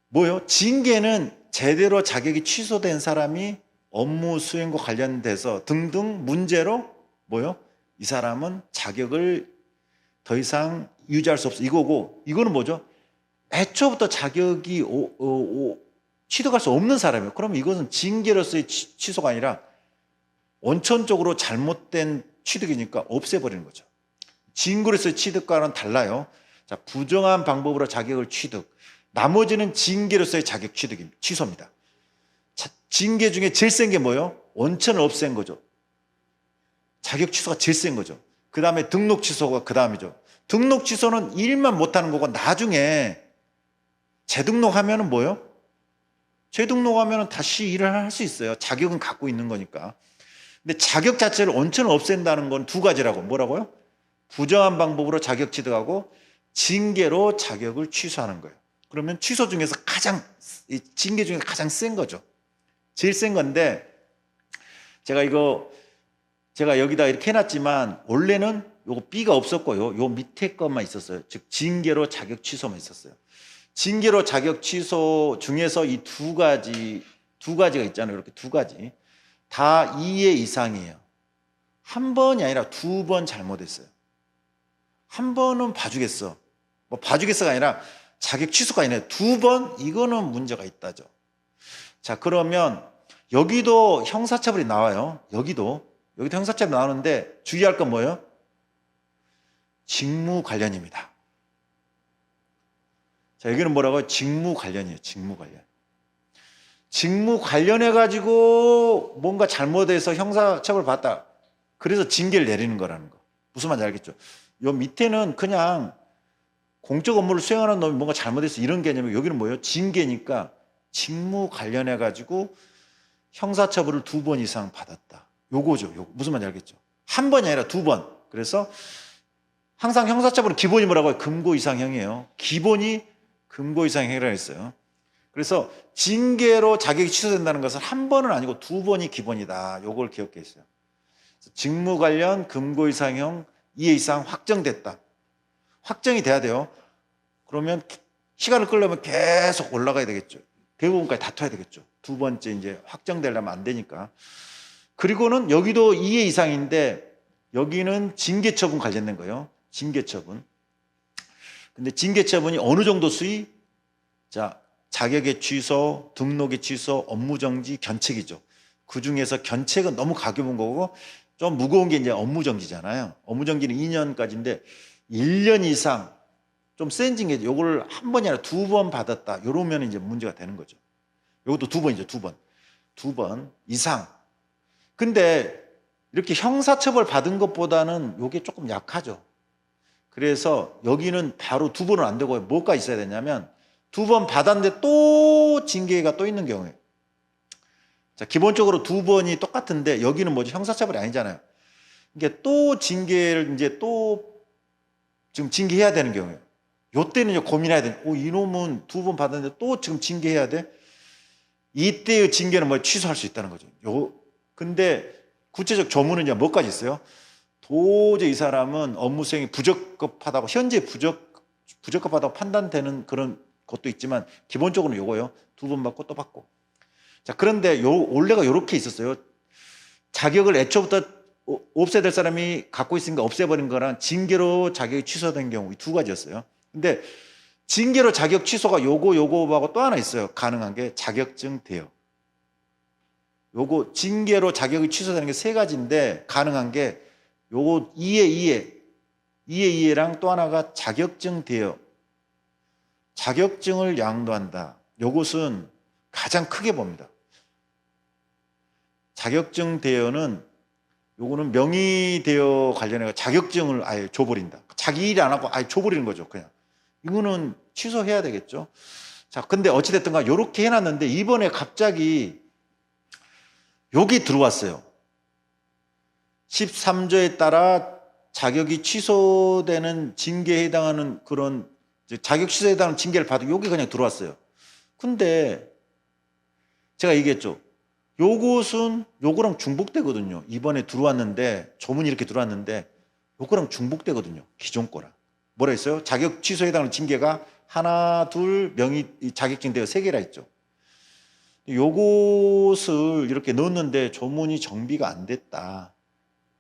뭐예요? 징계는 제대로 자격이 취소된 사람이 업무 수행과 관련돼서 등등 문제로 뭐예요? 이 사람은 자격을 더 이상 유지할 수 없어. 이거고, 이거는 뭐죠? 애초부터 자격이 취득할 수 없는 사람이에요. 그러면 이것은 징계로서의 취소가 아니라 원천적으로 잘못된 취득이니까 없애버리는 거죠. 징계로서의 취득과는 달라요. 자, 부정한 방법으로 자격을 취득. 나머지는 징계로서의 자격 취득입니다. 취소입니다. 자, 징계 중에 제일 센 게 뭐예요? 원천을 없앤 거죠. 자격 취소가 제일 센 거죠. 그 다음에 등록 취소가 그 다음이죠. 등록 취소는 일만 못하는 거고 나중에 재등록하면은 뭐예요? 재등록하면은 다시 일을 할 수 있어요. 자격은 갖고 있는 거니까. 근데 자격 자체를 원천을 없앤다는 건 두 가지라고. 뭐라고요? 부정한 방법으로 자격 취득하고 징계로 자격을 취소하는 거예요. 그러면 취소 중에서 징계 중에 가장 센 거죠. 제일 센 건데 제가 여기다 이렇게 해놨지만 원래는 요거 B가 없었고요. 요 밑에 것만 있었어요. 즉 징계로 자격 취소만 있었어요. 징계로 자격 취소 중에서 이 두 가지가 있잖아요. 이렇게 두 가지. 다 2회 이상이에요. 한 번이 아니라 두 번 잘못했어요. 한 번은 봐주겠어. 뭐 봐주겠어가 아니라 자격 취소가 아니라 두 번? 이거는 문제가 있다죠. 자, 그러면 여기도 형사처벌이 나와요. 여기도 형사처벌이 나오는데 주의할 건 뭐예요? 직무 관련입니다. 자, 여기는 뭐라고요? 직무 관련이에요. 직무 관련. 직무 관련해가지고 뭔가 잘못해서 형사처벌 받다. 그래서 징계를 내리는 거라는 거. 무슨 말인지 알겠죠? 요 밑에는 그냥 공적 업무를 수행하는 놈이 뭔가 잘못해서 이런 개념이고 여기는 뭐예요? 징계니까 직무 관련해가지고 형사처벌을 두 번 이상 받았다. 요거죠. 요거. 무슨 말인지 알겠죠? 한 번이 아니라 두 번. 그래서 항상 형사처벌은 기본이 뭐라고 해요? 금고 이상형이에요. 기본이 금고 이상형이라고 했어요. 그래서 징계로 자격이 취소된다는 것은 한 번은 아니고 두 번이 기본이다. 요걸 기억해 있어요. 직무 관련 금고 이상형 2회 이상 확정됐다. 확정이 돼야 돼요. 그러면 시간을 끌려면 계속 올라가야 되겠죠. 대부분까지 다퉈야 되겠죠. 두 번째 이제 확정되려면 안 되니까. 그리고는 여기도 2회 이상인데 여기는 징계처분 관련된 거예요. 징계처분. 근데 징계처분이 어느 정도 수위? 자, 자격의 취소, 등록의 취소, 업무정지, 견책이죠. 그 중에서 견책은 너무 가벼운 거고 좀 무거운 게 이제 업무정지잖아요. 업무정지는 2년까지인데 1년 이상 좀 센 징계, 요걸 한 번이 아니라 두 번 받았다. 이러면 이제 문제가 되는 거죠. 요것도 두 번이죠. 두 번. 두 번 이상. 근데 이렇게 형사처벌 받은 것보다는 요게 조금 약하죠. 그래서 여기는 바로 두 번은 안 되고 뭐가 있어야 되냐면 두 번 받았는데 또 징계가 또 있는 경우에. 자, 기본적으로 두 번이 똑같은데 여기는 뭐지? 형사처벌이 아니잖아요. 이게 또 징계를 이제 또 지금 징계해야 되는 경우에요. 요때는 이제 고민해야 돼. 이놈은 두 번 받았는데 또 지금 징계해야 돼? 이때의 징계는 뭐 취소할 수 있다는 거죠. 근데 구체적 조문은 이제 뭐까지 있어요? 도저히 이 사람은 업무 수행이 부적합하다고, 현재 부적합하다고 판단되는 그런 것도 있지만 기본적으로는 요거예요. 두 번 받고 또 받고. 자, 그런데 원래가 요렇게 있었어요. 자격을 애초부터 없애야 될 사람이 갖고 있으니까 없애버린 거랑 징계로 자격이 취소된 경우 이 두 가지였어요. 근데 징계로 자격 취소가 요거하고 또 하나 있어요. 가능한 게 자격증 대여. 요거 징계로 자격이 취소되는 게 세 가지인데 가능한 게 요거 2회2랑 또 하나가 자격증 대여. 자격증을 양도한다. 요것은 가장 크게 봅니다. 자격증 대여는 요거는 명의 대여 관련해 자격증을 아예 줘버린다. 자기 일 안 하고 아예 줘버리는 거죠. 그냥 이거는 취소해야 되겠죠. 자, 근데 어찌됐든가 요렇게 해놨는데 이번에 갑자기 여기 들어왔어요. 13조에 따라 자격이 취소되는 징계에 해당하는 그런 자격 취소에 해당하는 징계를 받고 여기 그냥 들어왔어요. 근데 제가 얘기했죠. 요것은 요거랑 중복되거든요. 이번에 들어왔는데 조문이 이렇게 들어왔는데 요거랑 중복되거든요. 기존 거랑. 뭐라 했어요? 자격 취소에 해당하는 징계가 하나, 둘, 명의 자격증 대여 세 개라 했죠. 요것을 이렇게 넣었는데 조문이 정비가 안 됐다.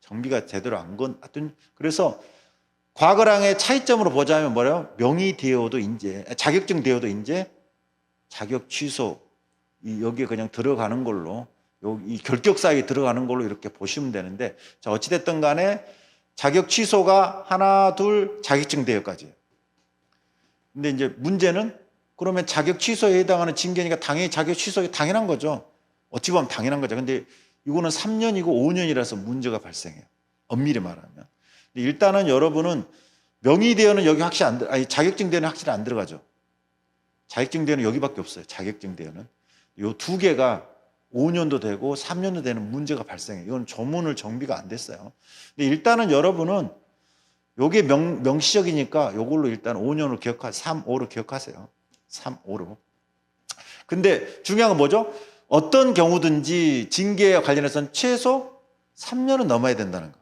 정비가 제대로 안 건, 하여튼, 그래서 과거랑의 차이점으로 보자면 뭐래요? 명의 대여도 이제, 자격증 대여도 이제 자격 취소, 여기에 그냥 들어가는 걸로, 이 결격 사이에 들어가는 걸로 이렇게 보시면 되는데, 자, 어찌됐든 간에 자격 취소가 하나, 둘, 자격증 대여까지예요. 근데 이제 문제는 그러면 자격 취소에 해당하는 징계니까 당연히 자격 취소가 당연한 거죠. 어찌 보면 당연한 거죠. 근데 이거는 3년이고 5년이라서 문제가 발생해요. 엄밀히 말하면. 일단은 여러분은 명의 대여는 여기 확실히 자격증 대여는 확실히 안 들어가죠. 자격증 대여는 여기밖에 없어요. 자격증 대여는. 요 두 개가 5년도 되고 3년도 되는 문제가 발생해요. 이건 조문을 정비가 안 됐어요. 근데 일단은 여러분은 요게 명시적이니까 요걸로 일단 5년으로 3, 5로 기억하세요. 3, 5로. 근데 중요한 건 뭐죠? 어떤 경우든지 징계에 관련해서는 최소 3년은 넘어야 된다는 거.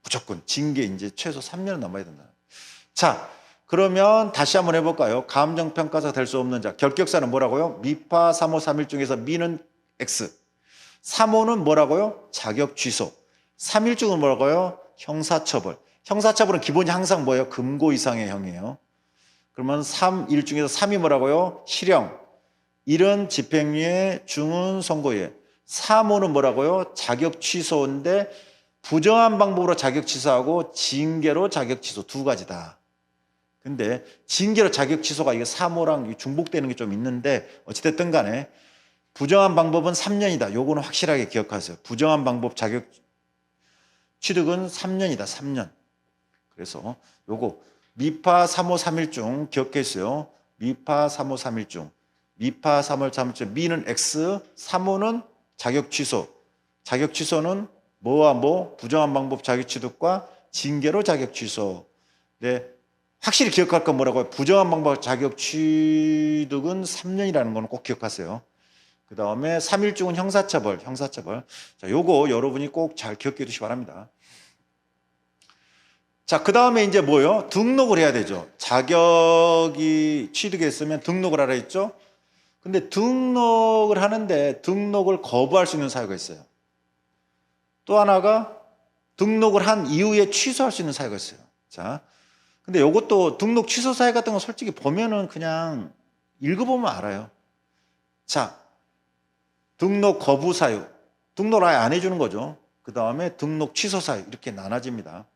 무조건 징계 이제 최소 3년은 넘어야 된다. 자, 그러면 다시 한번 해볼까요? 감정평가사가 될 수 없는 자. 결격사는 뭐라고요? 미파 3호 3일 중에서 미는 X. 3호는 뭐라고요? 자격 취소. 3일 중은 뭐라고요? 형사처벌. 형사처벌은 기본이 항상 뭐예요? 금고 이상의 형이에요. 그러면 3일 중에서 3이 뭐라고요? 실형. 1은 집행유예, 중은 선고유예. 3호는 뭐라고요? 자격 취소인데 부정한 방법으로 자격 취소하고 징계로 자격 취소 두 가지다. 근데 징계로 자격 취소가 이게 3호랑 중복되는 게 좀 있는데 어찌됐든 간에 부정한 방법은 3년이다. 요거는 확실하게 기억하세요. 부정한 방법 자격 취득은 3년이다. 3년. 그래서 요거 미파 3호 3일 중 기억했어요. 미파 3호 3일 중 미파 3월 3일 중 미는 X, 3호는 자격 취소. 자격 취소는 뭐와 뭐 부정한 방법 자격 취득과 징계로 자격 취소. 네. 확실히 기억할 건 뭐라고요? 부정한 방법 자격 취득은 3년이라는 거는 꼭 기억하세요. 그 다음에 3일 중은 형사처벌. 자, 요거 여러분이 꼭 잘 기억해 두시기 바랍니다. 자, 그 다음에 이제 뭐요? 등록을 해야 되죠. 자격이 취득했으면 등록을 하라 했죠? 근데 등록을 하는데 등록을 거부할 수 있는 사유가 있어요. 또 하나가 등록을 한 이후에 취소할 수 있는 사유가 있어요. 자, 근데 이것도 등록 취소 사유 같은 거 솔직히 보면은 그냥 읽어보면 알아요. 자, 등록 거부 사유. 등록을 아예 안 해주는 거죠. 그 다음에 등록 취소 사유. 이렇게 나눠집니다.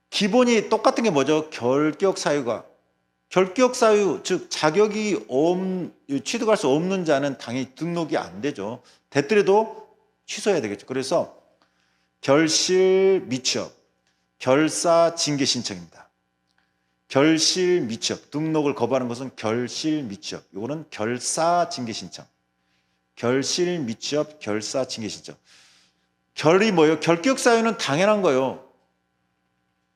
기본이 똑같은 게 뭐죠? 결격 사유가. 결격 사유, 즉 자격이 취득할 수 없는 자는 당연히 등록이 안 되죠. 됐더라도 취소해야 되겠죠. 그래서 결실 미취업, 결사 징계 신청입니다. 결실 미취업, 등록을 거부하는 것은 결실 미취업. 이거는 결사 징계 신청. 결실 미취업, 결사 징계 신청. 결이 뭐예요? 결격 사유는 당연한 거예요.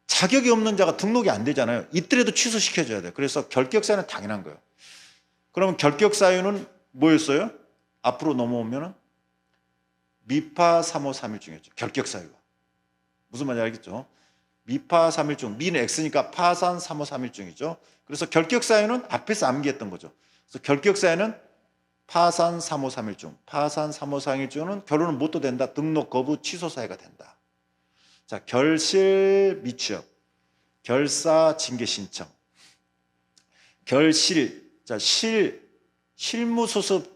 자격이 없는 자가 등록이 안 되잖아요. 이때라도 취소시켜줘야 돼요. 그래서 결격 사유는 당연한 거예요. 그러면 결격 사유는 뭐였어요? 앞으로 넘어오면은 미파 3호 3일 중이었죠. 결격 사유가. 무슨 말인지 알겠죠? 미파 3일 중, 미는 X니까 파산 3호 3일 중이죠. 그래서 결격 사유는 앞에서 암기했던 거죠. 그래서 결격 사유는 파산 3호 3일 중, 파산 3호 3일 중은 결론은 못도 된다. 등록 거부 취소 사유가 된다. 자, 결실 미취업, 결사 징계 신청, 결실, 자, 실무 소습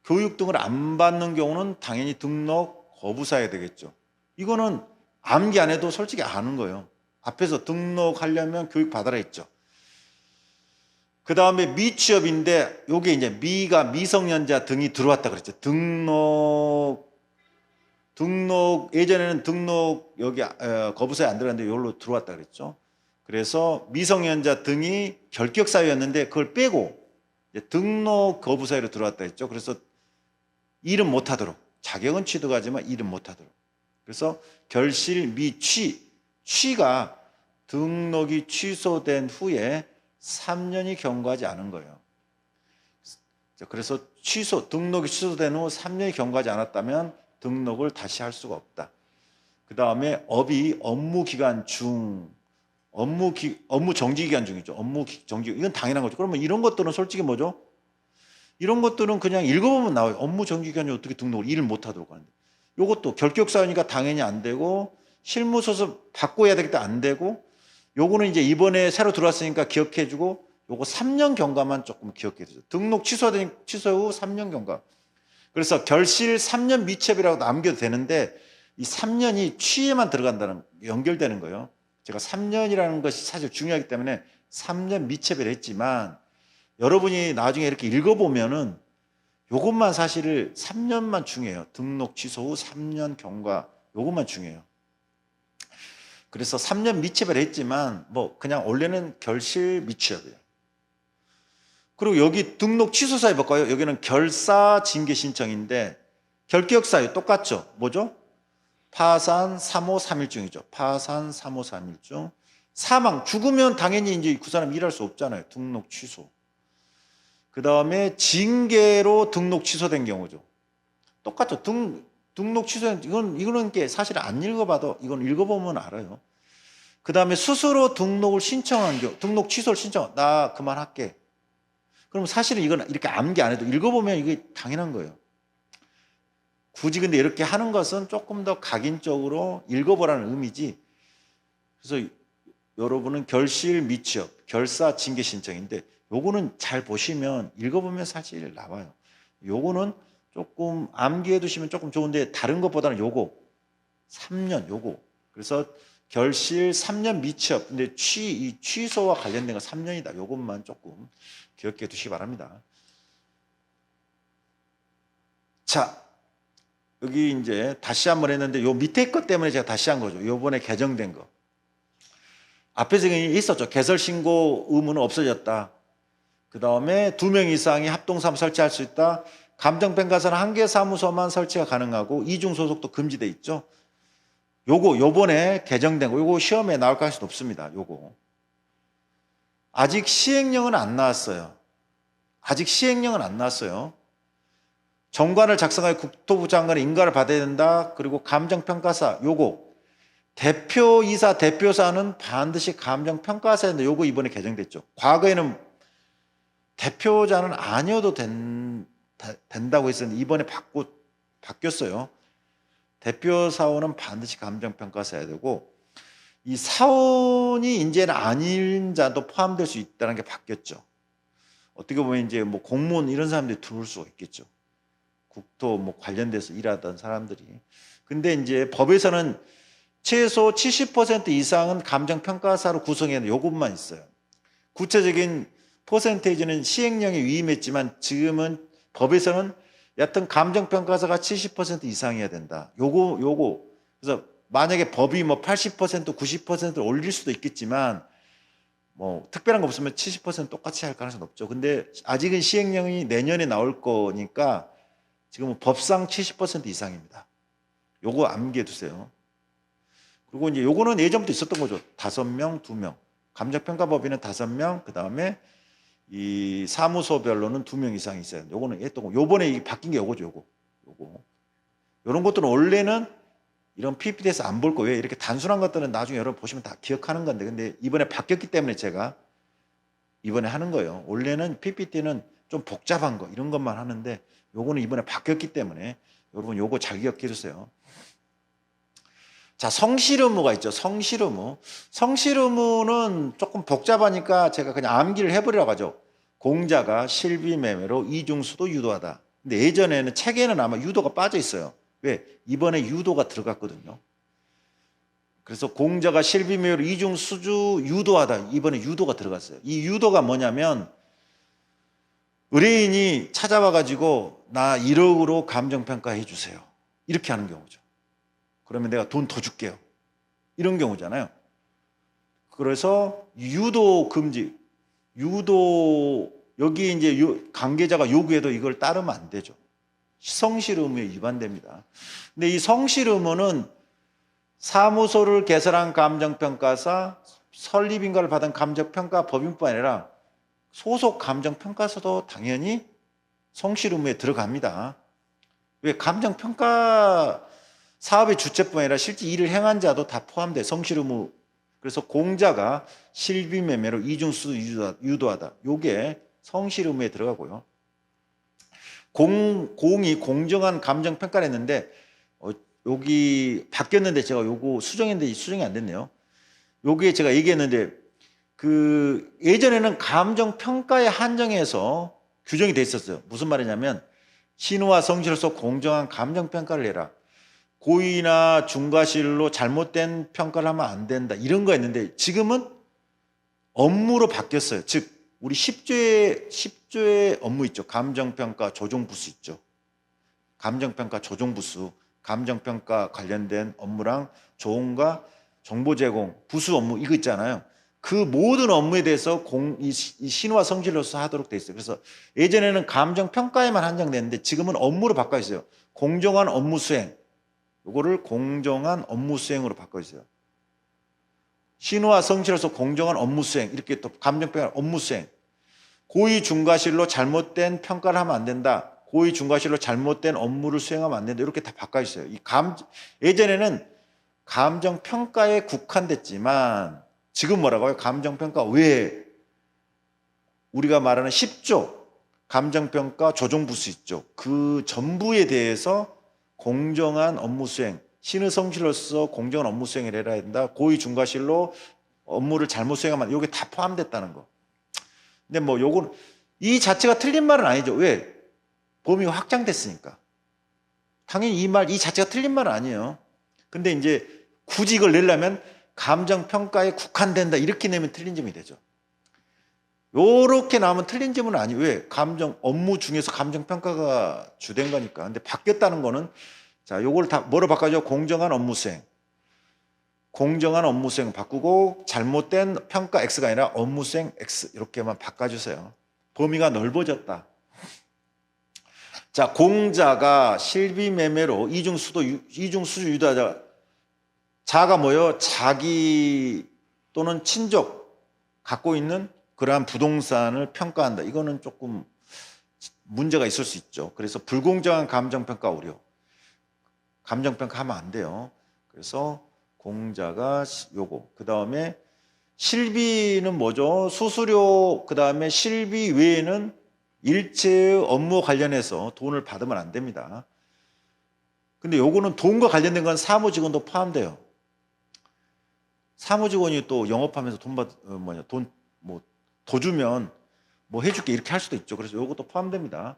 교육 등을 안 받는 경우는 당연히 등록 거부 사유가 되겠죠. 이거는 암기 안 해도 솔직히 아는 거예요. 앞에서 등록하려면 교육 받아라 했죠. 그 다음에 미취업인데 요게 이제 미가 미성년자 등이 들어왔다 그랬죠. 등록 예전에는 등록 여기 거부사유 안 들어갔는데 여기로 들어왔다 그랬죠. 그래서 미성년자 등이 결격 사유였는데 그걸 빼고 이제 등록 거부사유로 들어왔다 했죠. 그래서 일은 못하도록 자격은 취득하지만 일은 못하도록. 그래서 결실 취가 등록이 취소된 후에 3년이 경과하지 않은 거예요. 그래서 등록이 취소된 후 3년이 경과하지 않았다면 등록을 다시 할 수가 없다. 그 다음에 업이 업무 기간 중, 업무 정지 기간 중이죠. 업무 정지, 이건 당연한 거죠. 그러면 이런 것들은 솔직히 뭐죠? 이런 것들은 그냥 읽어보면 나와요. 업무 정지 기간이 어떻게 등록을 일을 못하도록 하는데. 요것도 결격 사유니까 당연히 안 되고, 실무 소속 바꿔야 되겠다 안 되고, 요거는 이제 이번에 새로 들어왔으니까 기억해주고, 요거 3년 경과만 조금 기억해주죠. 등록 취소 후 3년 경과. 그래서 결실 3년 미취업이라고 남겨도 되는데 이 3년이 취에만 들어간다는 연결되는 거예요. 제가 3년이라는 것이 사실 중요하기 때문에 3년 미취업을 했지만 여러분이 나중에 이렇게 읽어보면은 요것만 사실 3년만 중요해요. 등록 취소 후 3년 경과 요것만 중요해요. 그래서 3년 미취업을 했지만 뭐 그냥 원래는 결실 미취업이에요. 그리고 여기 등록 취소 사유 볼까요? 여기는 결사 징계 신청인데 결격 사유 똑같죠? 뭐죠? 파산 3호 3일중이죠. 파산 3호 3일중. 사망, 죽으면 당연히 이제 그 사람 일할 수 없잖아요. 등록 취소. 그 다음에 징계로 등록 취소된 경우죠. 똑같죠. 등록 취소, 이거는 게 사실 안 읽어봐도 이건 읽어보면 알아요. 그 다음에 스스로 등록을 신청한 경우, 등록 취소를 신청, 나 그만할게. 그럼 사실은 이건 이렇게 암기 안 해도 읽어보면 이게 당연한 거예요. 굳이 근데 이렇게 하는 것은 조금 더 각인적으로 읽어보라는 의미지. 그래서 여러분은 결실 미취업, 결사 징계 신청인데 요거는 잘 보시면 읽어보면 사실 나와요. 요거는 조금 암기해 두시면 조금 좋은데 다른 것보다는 요거 3년 요거. 그래서 결실 3년 미취업. 근데 이 취소와 관련된 거 3년이다. 요것만 조금 기억해 두시기 바랍니다. 자, 여기 이제 다시 한번 했는데 요 밑에 것 때문에 제가 다시 한 거죠. 요번에 개정된 거. 앞에서 있었죠. 개설신고 의무는 없어졌다. 그 다음에 2명 이상이 합동사무 설치할 수 있다. 감정평가사는 한 개 사무소만 설치가 가능하고 이중 소속도 금지돼 있죠. 요번에 개정된 거, 요거 시험에 나올 가능성이 높습니다. 요거. 아직 시행령은 안 나왔어요. 아직 시행령은 안 나왔어요. 정관을 작성하여 국토부 장관의 인가를 받아야 된다. 그리고 감정평가사, 요거. 대표이사, 대표사는 반드시 감정평가사인데 요거 이번에 개정됐죠. 과거에는 대표자는 아니어도 된다고 했었는데 이번에 바뀌었어요. 대표 사원은 반드시 감정평가사야 되고 이 사원이 이제는 아닌 자도 포함될 수 있다는 게 바뀌었죠. 어떻게 보면 이제 뭐 공무원 이런 사람들이 들어올 수가 있겠죠. 국토 뭐 관련돼서 일하던 사람들이. 근데 이제 법에서는 최소 70% 이상은 감정평가사로 구성해야 하는 요것만 있어요. 구체적인 퍼센테이지는 시행령에 위임했지만 지금은 법에서는 여하튼 감정평가사가 70% 이상이어야 된다. 요거. 그래서 만약에 법이 뭐 80%, 90%를 올릴 수도 있겠지만 뭐 특별한 거 없으면 70% 똑같이 할 가능성이 높죠. 근데 아직은 시행령이 내년에 나올 거니까 지금은 법상 70% 이상입니다. 요거 암기해 두세요. 그리고 이제 요거는 예전부터 있었던 거죠. 5명, 2명. 감정평가법인은 5명, 그 다음에 이 사무소별로는 2명 이상 있어야 돼요. 요거는 했던 거. 요번에 바뀐 게 요거죠, 요거. 요런 것들은 원래는 이런 PPT에서 안 볼 거예요. 이렇게 단순한 것들은 나중에 여러분 보시면 다 기억하는 건데, 근데 이번에 바뀌었기 때문에 제가 이번에 하는 거예요. 원래는 PPT는 좀 복잡한 거, 이런 것만 하는데, 요거는 이번에 바뀌었기 때문에 여러분 요거 잘 기억해 주세요. 자, 성실 의무가 있죠. 성실 의무. 성실 의무는 조금 복잡하니까 제가 그냥 암기를 해버리라고 하죠. 공자가 실비매매로 이중수도 유도하다. 근데 예전에는 책에는 아마 유도가 빠져 있어요. 왜? 이번에 유도가 들어갔거든요. 그래서 공자가 실비매매로 이중수주 유도하다. 이번에 유도가 들어갔어요. 이 유도가 뭐냐면 의뢰인이 찾아와가지고 나 1억으로 감정평가해 주세요. 이렇게 하는 경우죠. 그러면 내가 돈 더 줄게요. 이런 경우잖아요. 그래서 유도 금지, 여기 이제 관계자가 요구해도 이걸 따르면 안 되죠. 성실 의무에 위반됩니다. 근데 이 성실 의무는 사무소를 개설한 감정평가사, 설립인가를 받은 감정평가 법인뿐 아니라 소속 감정평가사도 당연히 성실 의무에 들어갑니다. 왜? 감정평가 사업의 주체뿐 아니라 실제 일을 행한 자도 다 포함돼 성실 의무. 그래서 공자가 실비매매로 이중수 유도하다. 요게 성실 의무에 들어가고요. 공이 공정한 감정평가를 했는데 여기 바뀌었는데 제가 요거 수정했는데 수정이 안 됐네요. 요게 제가 얘기했는데 그 예전에는 감정평가에 한정해서 규정이 돼 있었어요. 무슨 말이냐면 신우와 성실로서 공정한 감정평가를 해라. 고의나 중과실로 잘못된 평가를 하면 안 된다. 이런 거였는데 지금은 업무로 바뀌었어요. 즉 우리 10조의 업무 있죠. 감정평가 조정부수 있죠. 감정평가 조정부수, 감정평가 관련된 업무랑 조언과 정보 제공, 부수 업무 이거 있잖아요. 그 모든 업무에 대해서 이 신우와 성실로서 하도록 돼 있어요. 그래서 예전에는 감정평가에만 한정됐는데 지금은 업무로 바꿔 있어요. 공정한 업무 수행. 요거를 공정한 업무 수행으로 바꿔 있어요. 신우와 성실로서 공정한 업무 수행. 이렇게 또 감정평가 업무 수행. 고의 중과실로 잘못된 평가를 하면 안 된다. 고의 중과실로 잘못된 업무를 수행하면 안 된다. 이렇게 다 바꿔 있어요. 예전에는 감정평가에 국한됐지만 지금 뭐라고요? 감정평가 외에 우리가 말하는 10조 감정평가 조정부수 있죠. 그 전부에 대해서 공정한 업무 수행, 신의 성실로서 공정한 업무 수행을 해야 된다. 고의 중과실로 업무를 잘못 수행하면 이게 다 포함됐다는 거. 근데 뭐 요건 이 자체가 틀린 말은 아니죠. 왜? 범위가 확장됐으니까. 당연히 이 자체가 틀린 말은 아니에요. 근데 이제 굳이 이걸 내려면 감정평가에 국한된다. 이렇게 내면 틀린 점이 되죠. 요렇게 나오면 틀린 점은 아니에요. 왜? 업무 중에서 감정평가가 주된 거니까. 근데 바뀌었다는 거는, 자, 요걸 다 뭐로 바꿔줘? 공정한 업무 수행. 공정한 업무 수행 바꾸고, 잘못된 평가 X가 아니라 업무 수행 X. 이렇게만 바꿔주세요. 범위가 넓어졌다. 자, 공자가 실비매매로 이중수주 유도하자. 자가 뭐예요? 자기 또는 친족 갖고 있는 그러한 부동산을 평가한다. 이거는 조금 문제가 있을 수 있죠. 그래서 불공정한 감정평가 우려. 감정평가 하면 안 돼요. 그래서 공자가 요거. 그 다음에 실비는 뭐죠? 수수료, 그 다음에 실비 외에는 일체의 업무 관련해서 돈을 받으면 안 됩니다. 근데 요거는 돈과 관련된 건 사무직원도 포함돼요. 사무직원이 또 영업하면서 더 주면 뭐 해줄게 이렇게 할 수도 있죠. 그래서 요것도 포함됩니다.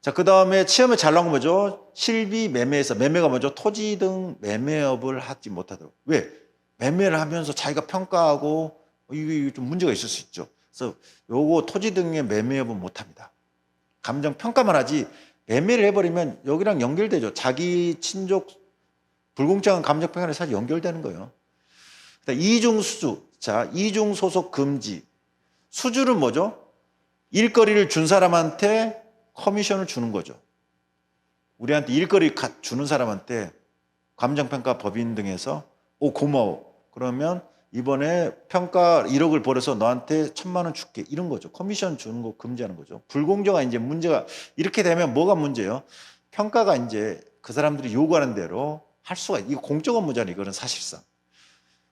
자, 그 다음에 시험에 잘 나온 거 뭐죠? 실비 매매에서 매매가 뭐죠? 토지 등 매매업을 하지 못하도록. 왜? 매매를 하면서 자기가 평가하고 이게 좀 문제가 있을 수 있죠. 그래서 요거 토지 등의 매매업은 못합니다. 감정 평가만 하지 매매를 해버리면 여기랑 연결되죠. 자기 친족 불공정한 감정 평가는 사실 연결되는 거예요. 이중수주. 자, 이중소속 금지. 수주는 뭐죠? 일거리를 준 사람한테 커미션을 주는 거죠. 우리한테 일거리 주는 사람한테 감정평가 법인 등에서 고마워. 그러면 이번에 평가 1억을 벌어서 너한테 1,000만 원 줄게. 이런 거죠. 커미션 주는 거 금지하는 거죠. 불공정한 이제 문제가 이렇게 되면 뭐가 문제예요? 평가가 이제 그 사람들이 요구하는 대로 할 수가 이거 공적 업무잖아요. 이거는 사실상.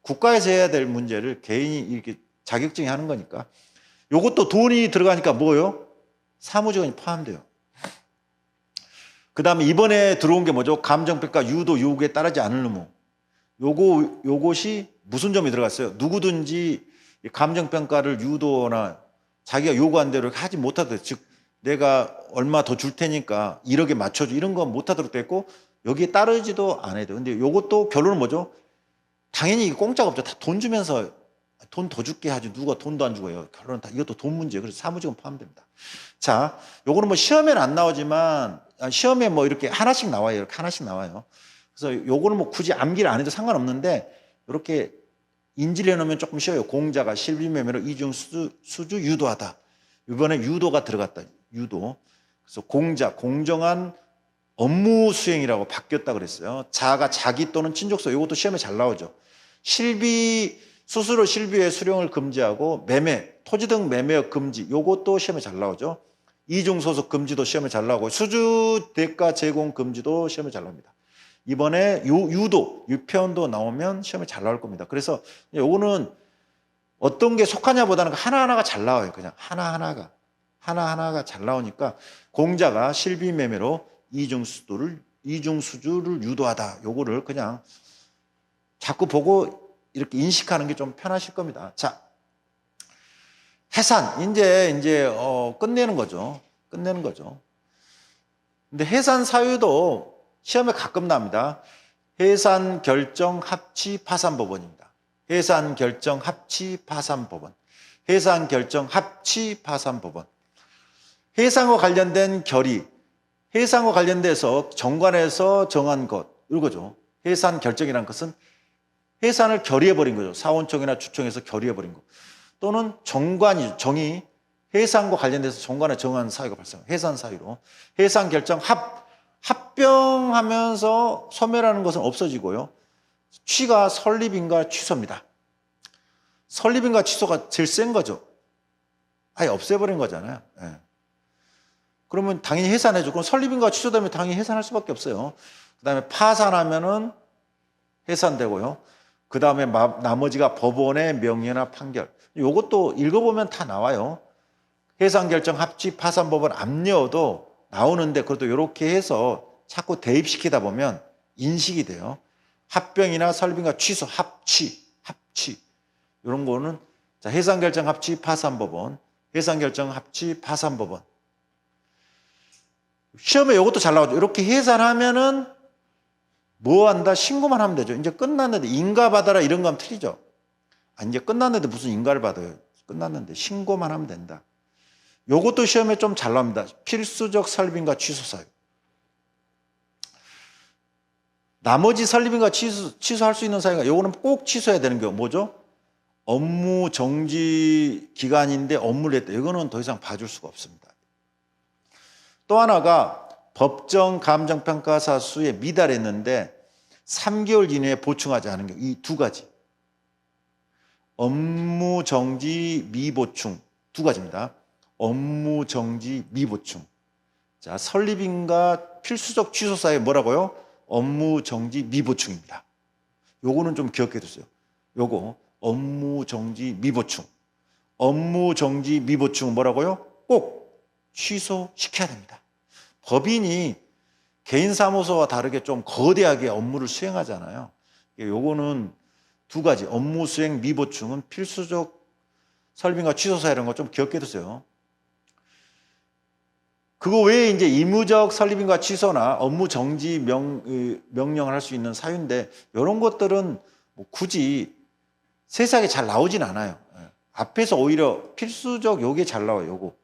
국가에서 해야 될 문제를 개인이 이렇게 자격증이 하는 거니까. 요것도 돈이 들어가니까 뭐예요? 사무직원이 포함돼요. 그 다음에 이번에 들어온 게 뭐죠? 감정평가 유도 요구에 따르지 않을 의무. 요것이 무슨 점이 들어갔어요? 누구든지 감정평가를 유도나 자기가 요구한 대로 하지 못하도록, 즉 내가 얼마 더 줄 테니까 1억에 맞춰줘 이런 건 못하도록 됐고 여기에 따르지도 않아야 돼요. 근데 요것도 결론은 뭐죠? 당연히 이게 공짜가 없죠. 다 돈 주면서 돈 더 줄게 하지 누가 돈도 안 주고요. 결론은 다 이것도 돈 문제예요. 그래서 사무직은 포함됩니다. 자, 요거는 뭐 시험에는 안 나오지만 시험에 뭐 이렇게 하나씩 나와요. 이렇게 하나씩 나와요. 그래서 요거는 뭐 굳이 암기를 안 해도 상관없는데 이렇게 인지를 해놓으면 조금 쉬워요. 공자가 실비매매로 이중수주 유도하다. 이번에 유도가 들어갔다. 유도. 그래서 공정한 업무 수행이라고 바뀌었다 그랬어요. 자가 자기 또는 친족소. 이것도 시험에 잘 나오죠. 수수료 실비의 수령을 금지하고 토지 등 매매업 금지. 이것도 시험에 잘 나오죠. 이중소속 금지도 시험에 잘 나오고 수주 대가 제공 금지도 시험에 잘 나옵니다. 이번에 유편도 나오면 시험에 잘 나올 겁니다. 그래서 요거는 어떤 게 속하냐보다는 하나하나가 잘 나와요. 그냥 하나하나가 잘 나오니까 공자가 실비매매로 이중수주를 유도하다. 요거를 그냥 자꾸 보고 이렇게 인식하는 게 좀 편하실 겁니다. 자, 해산. 이제 끝내는 거죠. 근데 해산 사유도 시험에 가끔 나옵니다. 해산 결정 합치 파산 법원입니다. 해산 결정 합치 파산 법원. 해산 결정 합치 파산 법원. 해상과 관련된 결의. 해상과 관련돼서 정관에서 정한 것. 이거죠. 해산 결정이라는 것은 해산을 결의해버린 거죠. 사원청이나 주청에서 결의해버린 거. 또는 정이 해상과 관련돼서 정관에 정한 사유가 발생합니다. 해산 사유로. 해산 결정 합병하면서 소멸하는 것은 없어지고요. 취가 설립인가 취소입니다. 설립인가 취소가 제일 센 거죠. 아예 없애버린 거잖아요. 네. 그러면 당연히 해산해줘. 그럼 설립인가가 취소되면 당연히 해산할 수밖에 없어요. 그 다음에 파산하면은 해산되고요. 그 다음에 나머지가 법원의 명예나 판결. 요것도 읽어보면 다 나와요. 해산결정, 합치, 파산법원, 압류도 나오는데 그래도 이렇게 해서 자꾸 대입시키다 보면 인식이 돼요. 합병이나 설립인가 취소, 합치. 이런 거는 자, 해산결정, 합치, 파산법원. 해산결정, 합치, 파산법원. 시험에 이것도 잘 나오죠. 이렇게 해산하면은 뭐 한다? 신고만 하면 되죠. 이제 끝났는데 인가 받아라 이런 거 하면 틀리죠. 아, 이제 끝났는데 무슨 인가를 받아요. 끝났는데 신고만 하면 된다. 요것도 시험에 좀 잘 나옵니다. 필수적 설립인가 취소 사유. 나머지 설립인가 취소할 수 있는 사유가 요거는 꼭 취소해야 되는 게 뭐죠? 업무 정지 기간인데 업무를 했다. 이거는 더 이상 봐줄 수가 없습니다. 또 하나가 법정 감정평가 사수에 미달했는데 3개월 이내에 보충하지 않은 경우. 이 두 가지. 업무 정지 미보충. 두 가지입니다. 업무 정지 미보충. 자, 설립인가 필수적 취소 사유 뭐라고요? 업무 정지 미보충입니다. 요거는 좀 기억해 두세요. 요거 업무 정지 미보충. 업무 정지 미보충 뭐라고요? 꼭 취소시켜야 됩니다. 법인이 개인 사무소와 다르게 좀 거대하게 업무를 수행하잖아요. 요거는 두 가지. 업무 수행 미보충은 필수적 설립인가 취소 사유 이런 거 좀 기억해 두세요. 그거 외에 이제 의무적 설립인가 취소나 업무 정지 명령을 할 수 있는 사유인데 이런 것들은 뭐 굳이 세세하게 잘 나오진 않아요. 앞에서 오히려 필수적 요게 잘 나와요. 요거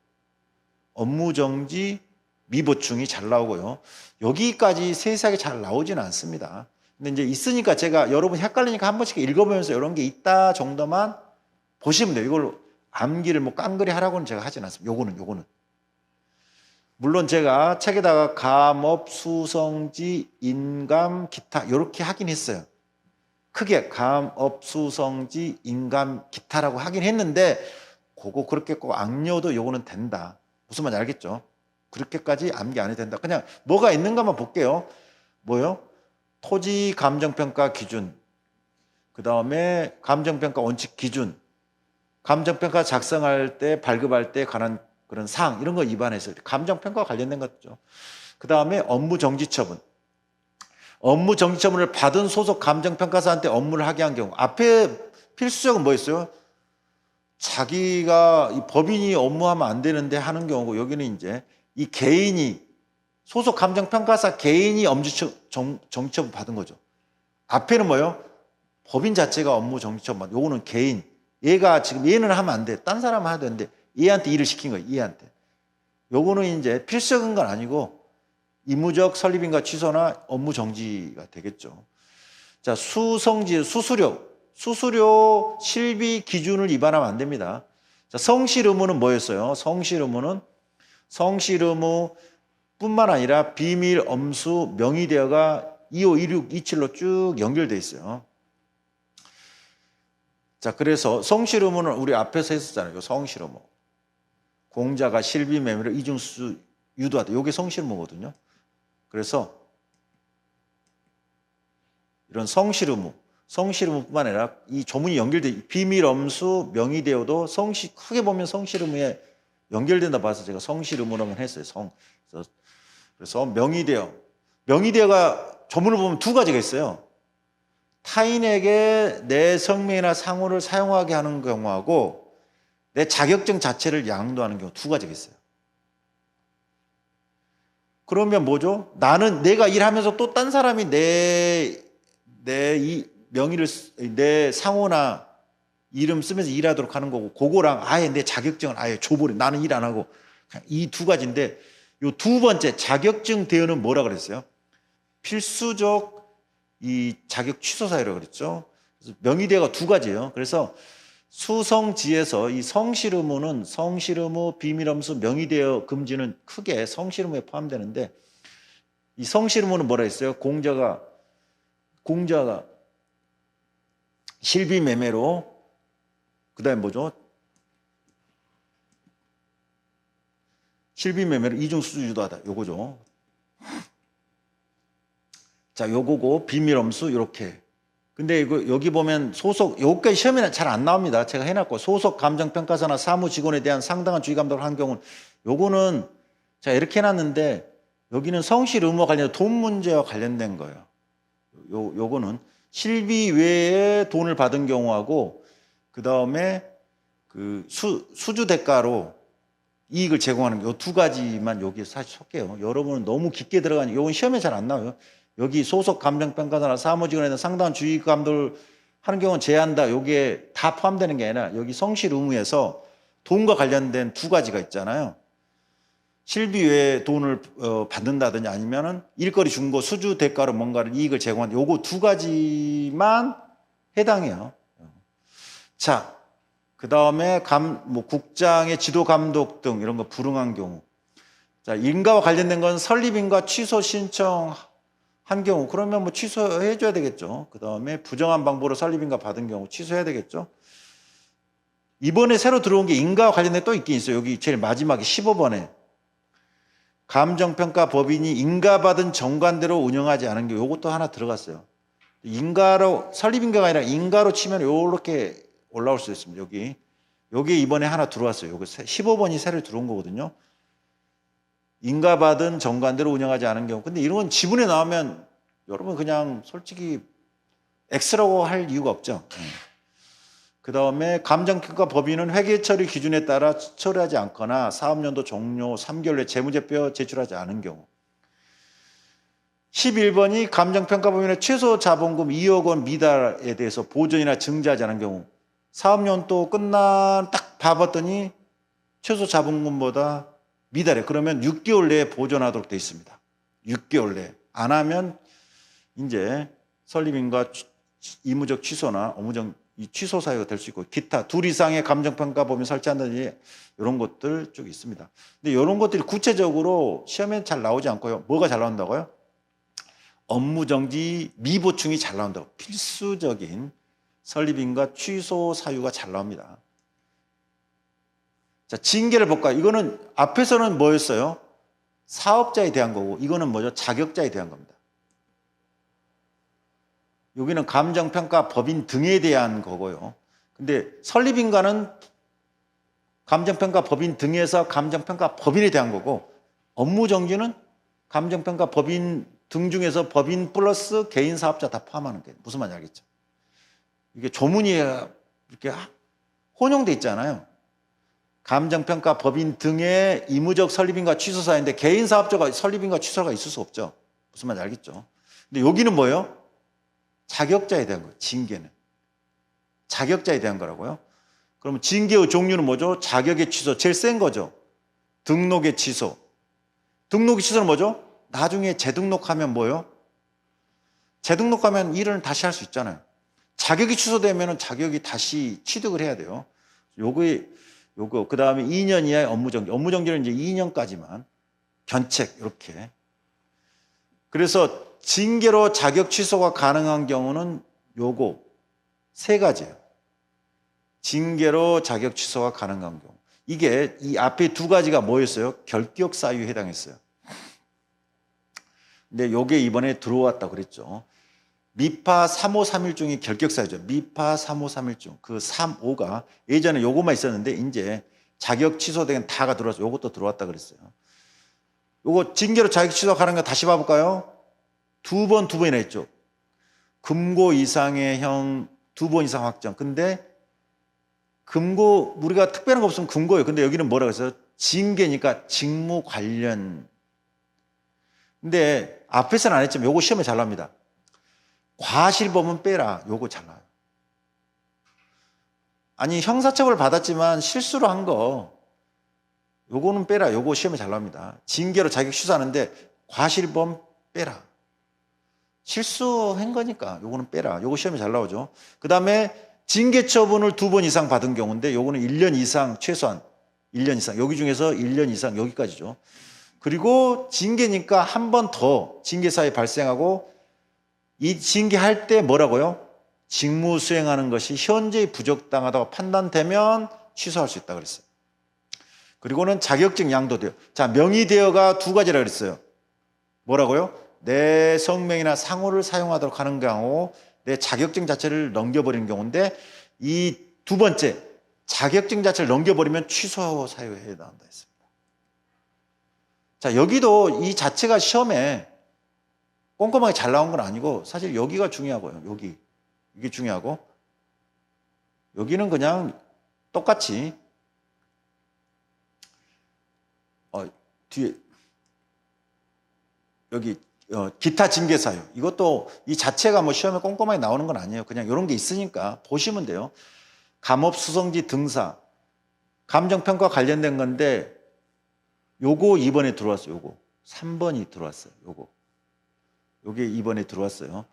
업무 정지 미보충이 잘 나오고요. 여기까지 세세하게 잘 나오진 않습니다. 근데 이제 있으니까 제가 여러분 헷갈리니까 한 번씩 읽어보면서 이런 게 있다 정도만 보시면 돼요. 이걸 암기를 뭐 깡그리 하라고는 제가 하진 않습니다. 요거는. 물론 제가 책에다가 감업, 수성지, 인감, 기타 이렇게 하긴 했어요. 크게 감업, 수성지, 인감, 기타라고 하긴 했는데 그거 그렇게 꼭 악료도 요거는 된다. 무슨 말인지 알겠죠? 그렇게까지 암기 안 해도 된다. 그냥 뭐가 있는가만 볼게요. 뭐요? 토지 감정평가 기준, 그 다음에 감정평가 원칙 기준, 감정평가 작성할 때 발급할 때 관한 그런 사항 이런 거 위반해서 감정평가와 관련된 것죠. 그 다음에 업무 정지 처분. 업무 정지 처분을 받은 소속 감정평가사한테 업무를 하게 한 경우 앞에 필수적은 뭐였어요? 자기가 이 법인이 업무하면 안 되는데 하는 경우고 여기는 이제 이 개인이 소속 감정평가사 개인이 업무 정지 처분 받은 거죠. 앞에는 뭐예요? 법인 자체가 업무 정지 처분 받은 요거는 개인. 얘가 지금 얘는 하면 안 돼. 딴 사람은 해야 되는데 얘한테 일을 시킨 거예요. 얘한테. 요거는 이제 필수적인 건 아니고 의무적 설립인가 취소나 업무 정지가 되겠죠. 자, 수성지, 수수료 실비 기준을 위반하면 안 됩니다. 자, 성실 의무는 뭐였어요? 성실 의무는 성실 의무뿐만 아니라 비밀, 엄수, 명의대여가 25, 26, 27로 쭉 연결돼 있어요. 자, 그래서 성실 의무는 우리 앞에서 했었잖아요. 성실 의무. 공자가 실비 매매로 이중수 유도하다. 이게 성실 의무거든요. 그래서 이런 성실 의무뿐만 아니라 이 조문이 연결돼 비밀, 엄수, 명의대여도 크게 보면 성실 의무에 연결된다 봐서 제가 성실 의무라고 했어요. 그래서 명의대여가 조문을 보면 두 가지가 있어요. 타인에게 내 성명이나 상호를 사용하게 하는 경우하고 내 자격증 자체를 양도하는 경우 두 가지가 있어요. 그러면 뭐죠? 내가 일하면서 또 딴 사람이 내 명의를, 내 상호나 이름 쓰면서 일하도록 하는 거고, 그거랑 아예 내 자격증을 아예 줘버려. 나는 일 안 하고. 이 두 가지인데, 요 두 번째 자격증 대여는 뭐라 그랬어요? 필수적 이 자격 취소 사유라고 그랬죠. 그래서 명의대여가 두 가지예요. 그래서 수성지에서 이 성실 의무는 성실 의무, 비밀 엄수, 명의대여 금지는 크게 성실 의무에 포함되는데 이 성실 의무는 뭐라 했어요? 공자가 실비 매매로 그다음에 뭐죠? 실비매매를 이중수주 유도하다. 요거죠. 자, 요거고 비밀엄수 요렇게. 근데 이거 여기 보면 소속 요거까지 시험에는 잘 안 나옵니다. 제가 해놨고 소속 감정평가사나 사무직원에 대한 상당한 주의 감독을 한 경우는 요거는 제가 이렇게 해놨는데 여기는 성실 의무와 관련된 돈 문제와 관련된 거예요. 요거는 실비 외에 돈을 받은 경우하고 그 다음에 그 수주 대가로 이익을 제공하는 요 두 가지만 여기에 사실 속해요. 여러분은 너무 깊게 들어가니 요건 시험에 잘 안 나와요. 여기 소속 감정평가사나 사무직원에 대한 상당한 주의 감독을 하는 경우는 제한다. 요게 다 포함되는 게 아니라 여기 성실 의무에서 돈과 관련된 두 가지가 있잖아요. 실비 외에 돈을 받는다든지 아니면은 일거리 중고 수주 대가로 뭔가를 이익을 제공하는 요거 두 가지만 해당해요. 자, 그 다음에 국장의 지도 감독 등 이런 거 불응한 경우. 자, 인가와 관련된 건 설립인가 취소 신청한 경우. 그러면 뭐 취소해줘야 되겠죠. 그 다음에 부정한 방법으로 설립인가 받은 경우 취소해야 되겠죠. 이번에 새로 들어온 게 인가와 관련된 또 있긴 있어요. 여기 제일 마지막에 15번에. 감정평가 법인이 인가받은 정관대로 운영하지 않은 경우. 요것도 하나 들어갔어요. 인가로, 설립인가가 아니라 인가로 치면 요렇게 올라올 수 있습니다. 여기 이번에 하나 들어왔어요. 요거 15번이 새로 들어온 거거든요. 인가받은 정관대로 운영하지 않은 경우. 근데 이런 건 지문에 나오면 여러분 그냥 솔직히 X라고 할 이유가 없죠. 그 다음에 감정평가 법인은 회계처리 기준에 따라 처리하지 않거나 사업연도 종료 3개월 내 재무제표 제출하지 않은 경우. 11번이 감정평가 법인의 최소 자본금 2억 원 미달에 대해서 보전이나 증자하지 않은 경우. 사업연도 딱 봐봤더니 최소 자본금보다 미달해. 그러면 6개월 내에 보존하도록 되어 있습니다. 6개월 내에. 안 하면 이제 설립인가 의무적 취소나 업무적 취소 사유가 될 수 있고 기타 둘 이상의 감정평가 법인 설치한다든지 이런 것들 쭉 있습니다. 근데 이런 것들이 구체적으로 시험에 잘 나오지 않고요. 뭐가 잘 나온다고요? 업무정지 미보충이 잘 나온다고. 필수적인 설립인가 취소 사유가 잘 나옵니다. 자, 징계를 볼까요? 이거는 앞에서는 뭐였어요? 사업자에 대한 거고 이거는 뭐죠? 자격자에 대한 겁니다. 여기는 감정평가 법인 등에 대한 거고요. 근데 설립인가는 감정평가 법인 등에서 감정평가 법인에 대한 거고 업무정지는 감정평가 법인 등 중에서 법인 플러스 개인 사업자 다 포함하는 거예요. 무슨 말인지 알겠죠? 이게 조문이 이렇게 혼용돼 있잖아요. 감정평가 법인 등의 의무적 설립인가 취소사인데 개인 사업자가 설립인가 취소가 있을 수 없죠. 무슨 말인지 알겠죠? 근데 여기는 뭐예요? 자격자에 대한 거예요. 징계는. 자격자에 대한 거라고요. 그러면 징계의 종류는 뭐죠? 자격의 취소. 제일 센 거죠. 등록의 취소. 등록의 취소는 뭐죠? 나중에 재등록하면 뭐예요? 재등록하면 일을 다시 할 수 있잖아요. 자격이 취소되면 자격이 다시 취득을 해야 돼요. 요거 그 다음에 2년 이하의 업무정지. 업무정지는 이제 2년까지만 견책 이렇게. 그래서 징계로 자격 취소가 가능한 경우는 요거 세 가지예요. 징계로 자격 취소가 가능한 경우. 이게 이 앞에 두 가지가 뭐였어요? 결격 사유에 해당했어요. 근데 요게 이번에 들어왔다고 그랬죠. 미파 3531중이 결격 사유죠. 미파 3531중. 그 35가 예전에 요거만 있었는데 이제 자격 취소된 다가 들어와서 요것도 들어왔다 그랬어요. 요거 징계로 자격 취소가 가능한 거 다시 봐볼까요? 두 번이나 했죠. 금고 이상의 형 2번 이상 확정. 근데 금고 우리가 특별한 거 없으면 금고예요. 근데 여기는 뭐라고 했어요? 징계니까 직무 관련. 근데 앞에서는 안 했지만 요거 시험에 잘 나옵니다. 과실범은 빼라. 요거 잘 나와요. 아니 형사처벌을 받았지만 실수로 한 거 요거는 빼라. 요거 시험에 잘 나옵니다. 징계로 자격 취소하는데 과실범 빼라. 실수한 거니까 요거는 빼라. 요거 시험에 잘 나오죠. 그 다음에 징계 처분을 2번 이상 받은 경우인데 요거는 1년 이상 최소한 1년 이상. 여기 중에서 1년 이상 여기까지죠. 그리고 징계니까 한 번 더 징계 사유 발생하고 이 징계할 때 뭐라고요? 직무 수행하는 것이 현저히 부적당하다고 판단되면 취소할 수 있다고 그랬어요. 그리고는 자격증 양도되어. 자, 명의되어가 두 가지라 그랬어요. 뭐라고요? 내 성명이나 상호를 사용하도록 하는 경우, 내 자격증 자체를 넘겨버리는 경우인데, 이 두 번째, 자격증 자체를 넘겨버리면 취소 사유해야 한다 했습니다. 자, 여기도 이 자체가 시험에 꼼꼼하게 잘 나온 건 아니고, 사실 여기가 중요하고요. 여기. 이게 중요하고, 여기는 그냥 똑같이, 뒤에, 여기, 기타 징계 사유. 이것도 이 자체가 뭐 시험에 꼼꼼하게 나오는 건 아니에요. 그냥 이런 게 있으니까 보시면 돼요. 감업 수송지 등사. 감정평가 관련된 건데, 요거 2번에 들어왔어요. 요거. 3번이 들어왔어요. 요거. 요게 2번에 들어왔어요.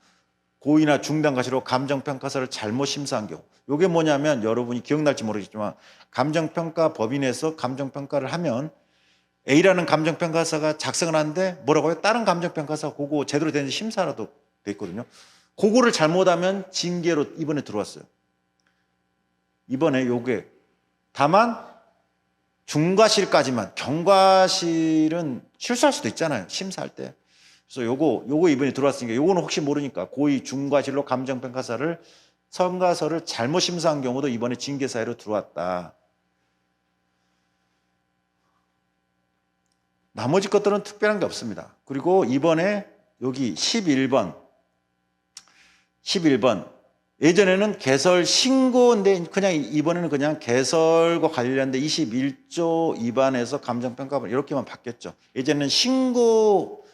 고의나 중단 과실로 감정평가서를 잘못 심사한 경우. 요게 뭐냐면 여러분이 기억날지 모르겠지만 감정평가 법인에서 감정평가를 하면 A라는 감정평가사가 작성을 하는데 뭐라고요? 다른 감정평가사 그거 제대로 되는지 심사라도 돼 있거든요. 그거를 잘못하면 징계로 이번에 들어왔어요. 이번에 요게 다만 중과실까지만, 경과실은 실수할 수도 있잖아요. 심사할 때. 그래서 요거 이번에 들어왔으니까 요거는 혹시 모르니까 고의 중과실로 감정평가서를 잘못 심사한 경우도 이번에 징계 사유로 들어왔다. 나머지 것들은 특별한 게 없습니다. 그리고 이번에 여기 11번 예전에는 개설 신고인데 그냥 이번에는 그냥 개설과 관련된 21조 위반해서 감정평가법 이렇게만 바뀌었죠. 예전에는 신고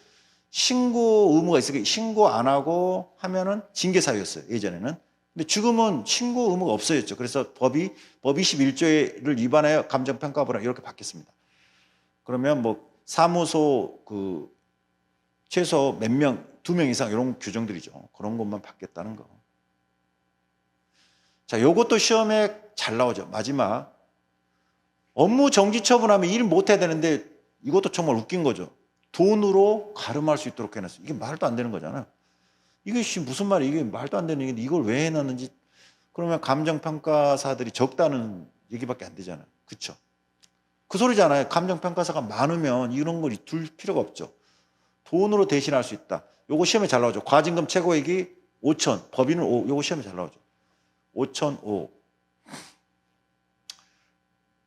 의무가 있으니까 신고 안 하고 하면은 징계 사유였어요. 예전에는. 근데 지금은 신고 의무가 없어졌죠. 그래서 법 21조를 위반하여 감정평가법을 이렇게 바뀌었습니다. 그러면 뭐 사무소 최소 몇 명, 2명 이상 이런 규정들이죠. 그런 것만 바뀌었다는 거. 자, 요것도 시험에 잘 나오죠. 마지막. 업무 정지 처분하면 일 못 해야 되는데 이것도 정말 웃긴 거죠. 돈으로 가름할 수 있도록 해놨어요. 이게 말도 안 되는 거잖아요. 이게 무슨 말이에요? 이게 말도 안 되는 얘기인데 이걸 왜 해놨는지. 그러면 감정평가사들이 적다는 얘기밖에 안 되잖아요. 그렇죠? 그 소리잖아요. 감정평가사가 많으면 이런 걸 둘 필요가 없죠. 돈으로 대신할 수 있다. 요거 시험에 잘 나오죠. 과징금 최고액이 5천, 법인은 5, 요거 시험에 잘 나오죠. 5,005.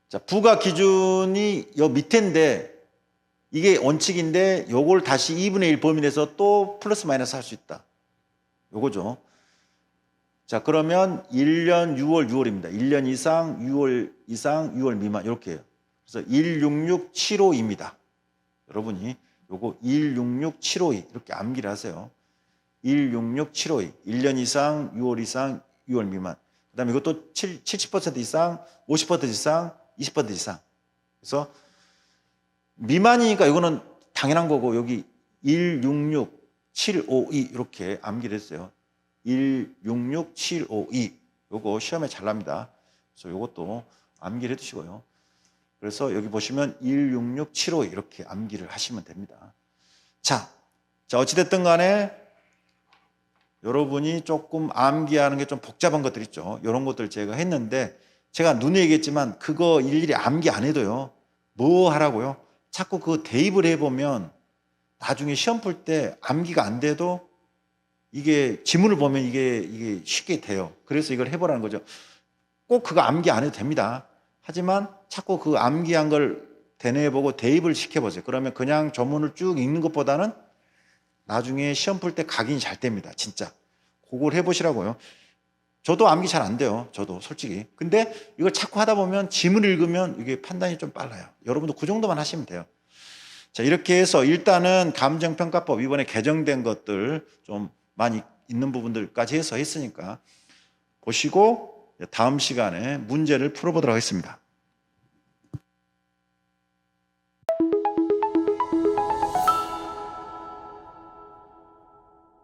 자, 부과 기준이 요 밑인데 이게 원칙인데 요걸 다시 2분의 1 범위내서 또 플러스 마이너스 할 수 있다. 요거죠. 자, 그러면 1년 6월입니다. 1년 이상, 6월 이상, 6월 미만 이렇게 해요. 그래서 166752입니다. 여러분이 요거 166752 이렇게 암기를 하세요. 166752. 1년 이상, 6월 이상, 6월 미만. 그 다음에 이것도 70% 이상, 50% 이상, 20% 이상. 그래서 미만이니까 이거는 당연한 거고 여기 166752 이렇게 암기를 했어요. 166752 요거 시험에 잘 납니다. 그래서 요것도 암기를 해두시고요. 그래서 여기 보시면 166752 이렇게 암기를 하시면 됩니다. 자 어찌됐든 간에 여러분이 조금 암기하는 게 좀 복잡한 것들 있죠. 이런 것들 제가 했는데 제가 눈에 얘기했지만 그거 일일이 암기 안 해도요. 뭐 하라고요? 자꾸 그 대입을 해보면 나중에 시험 풀 때 암기가 안 돼도 이게 지문을 보면 이게 쉽게 돼요. 그래서 이걸 해보라는 거죠. 꼭 그거 암기 안 해도 됩니다. 하지만 자꾸 그 암기한 걸 대뇌해보고 대입을 시켜보세요. 그러면 그냥 전문을 쭉 읽는 것보다는 나중에 시험 풀 때 각인이 잘 됩니다. 진짜. 그걸 해보시라고요. 저도 암기 잘 안 돼요. 저도 솔직히. 근데 이걸 자꾸 하다 보면 지문을 읽으면 이게 판단이 좀 빨라요. 여러분도 그 정도만 하시면 돼요. 자, 이렇게 해서 일단은 감정평가법 이번에 개정된 것들 좀 많이 있는 부분들까지 해서 했으니까 보시고 다음 시간에 문제를 풀어보도록 하겠습니다.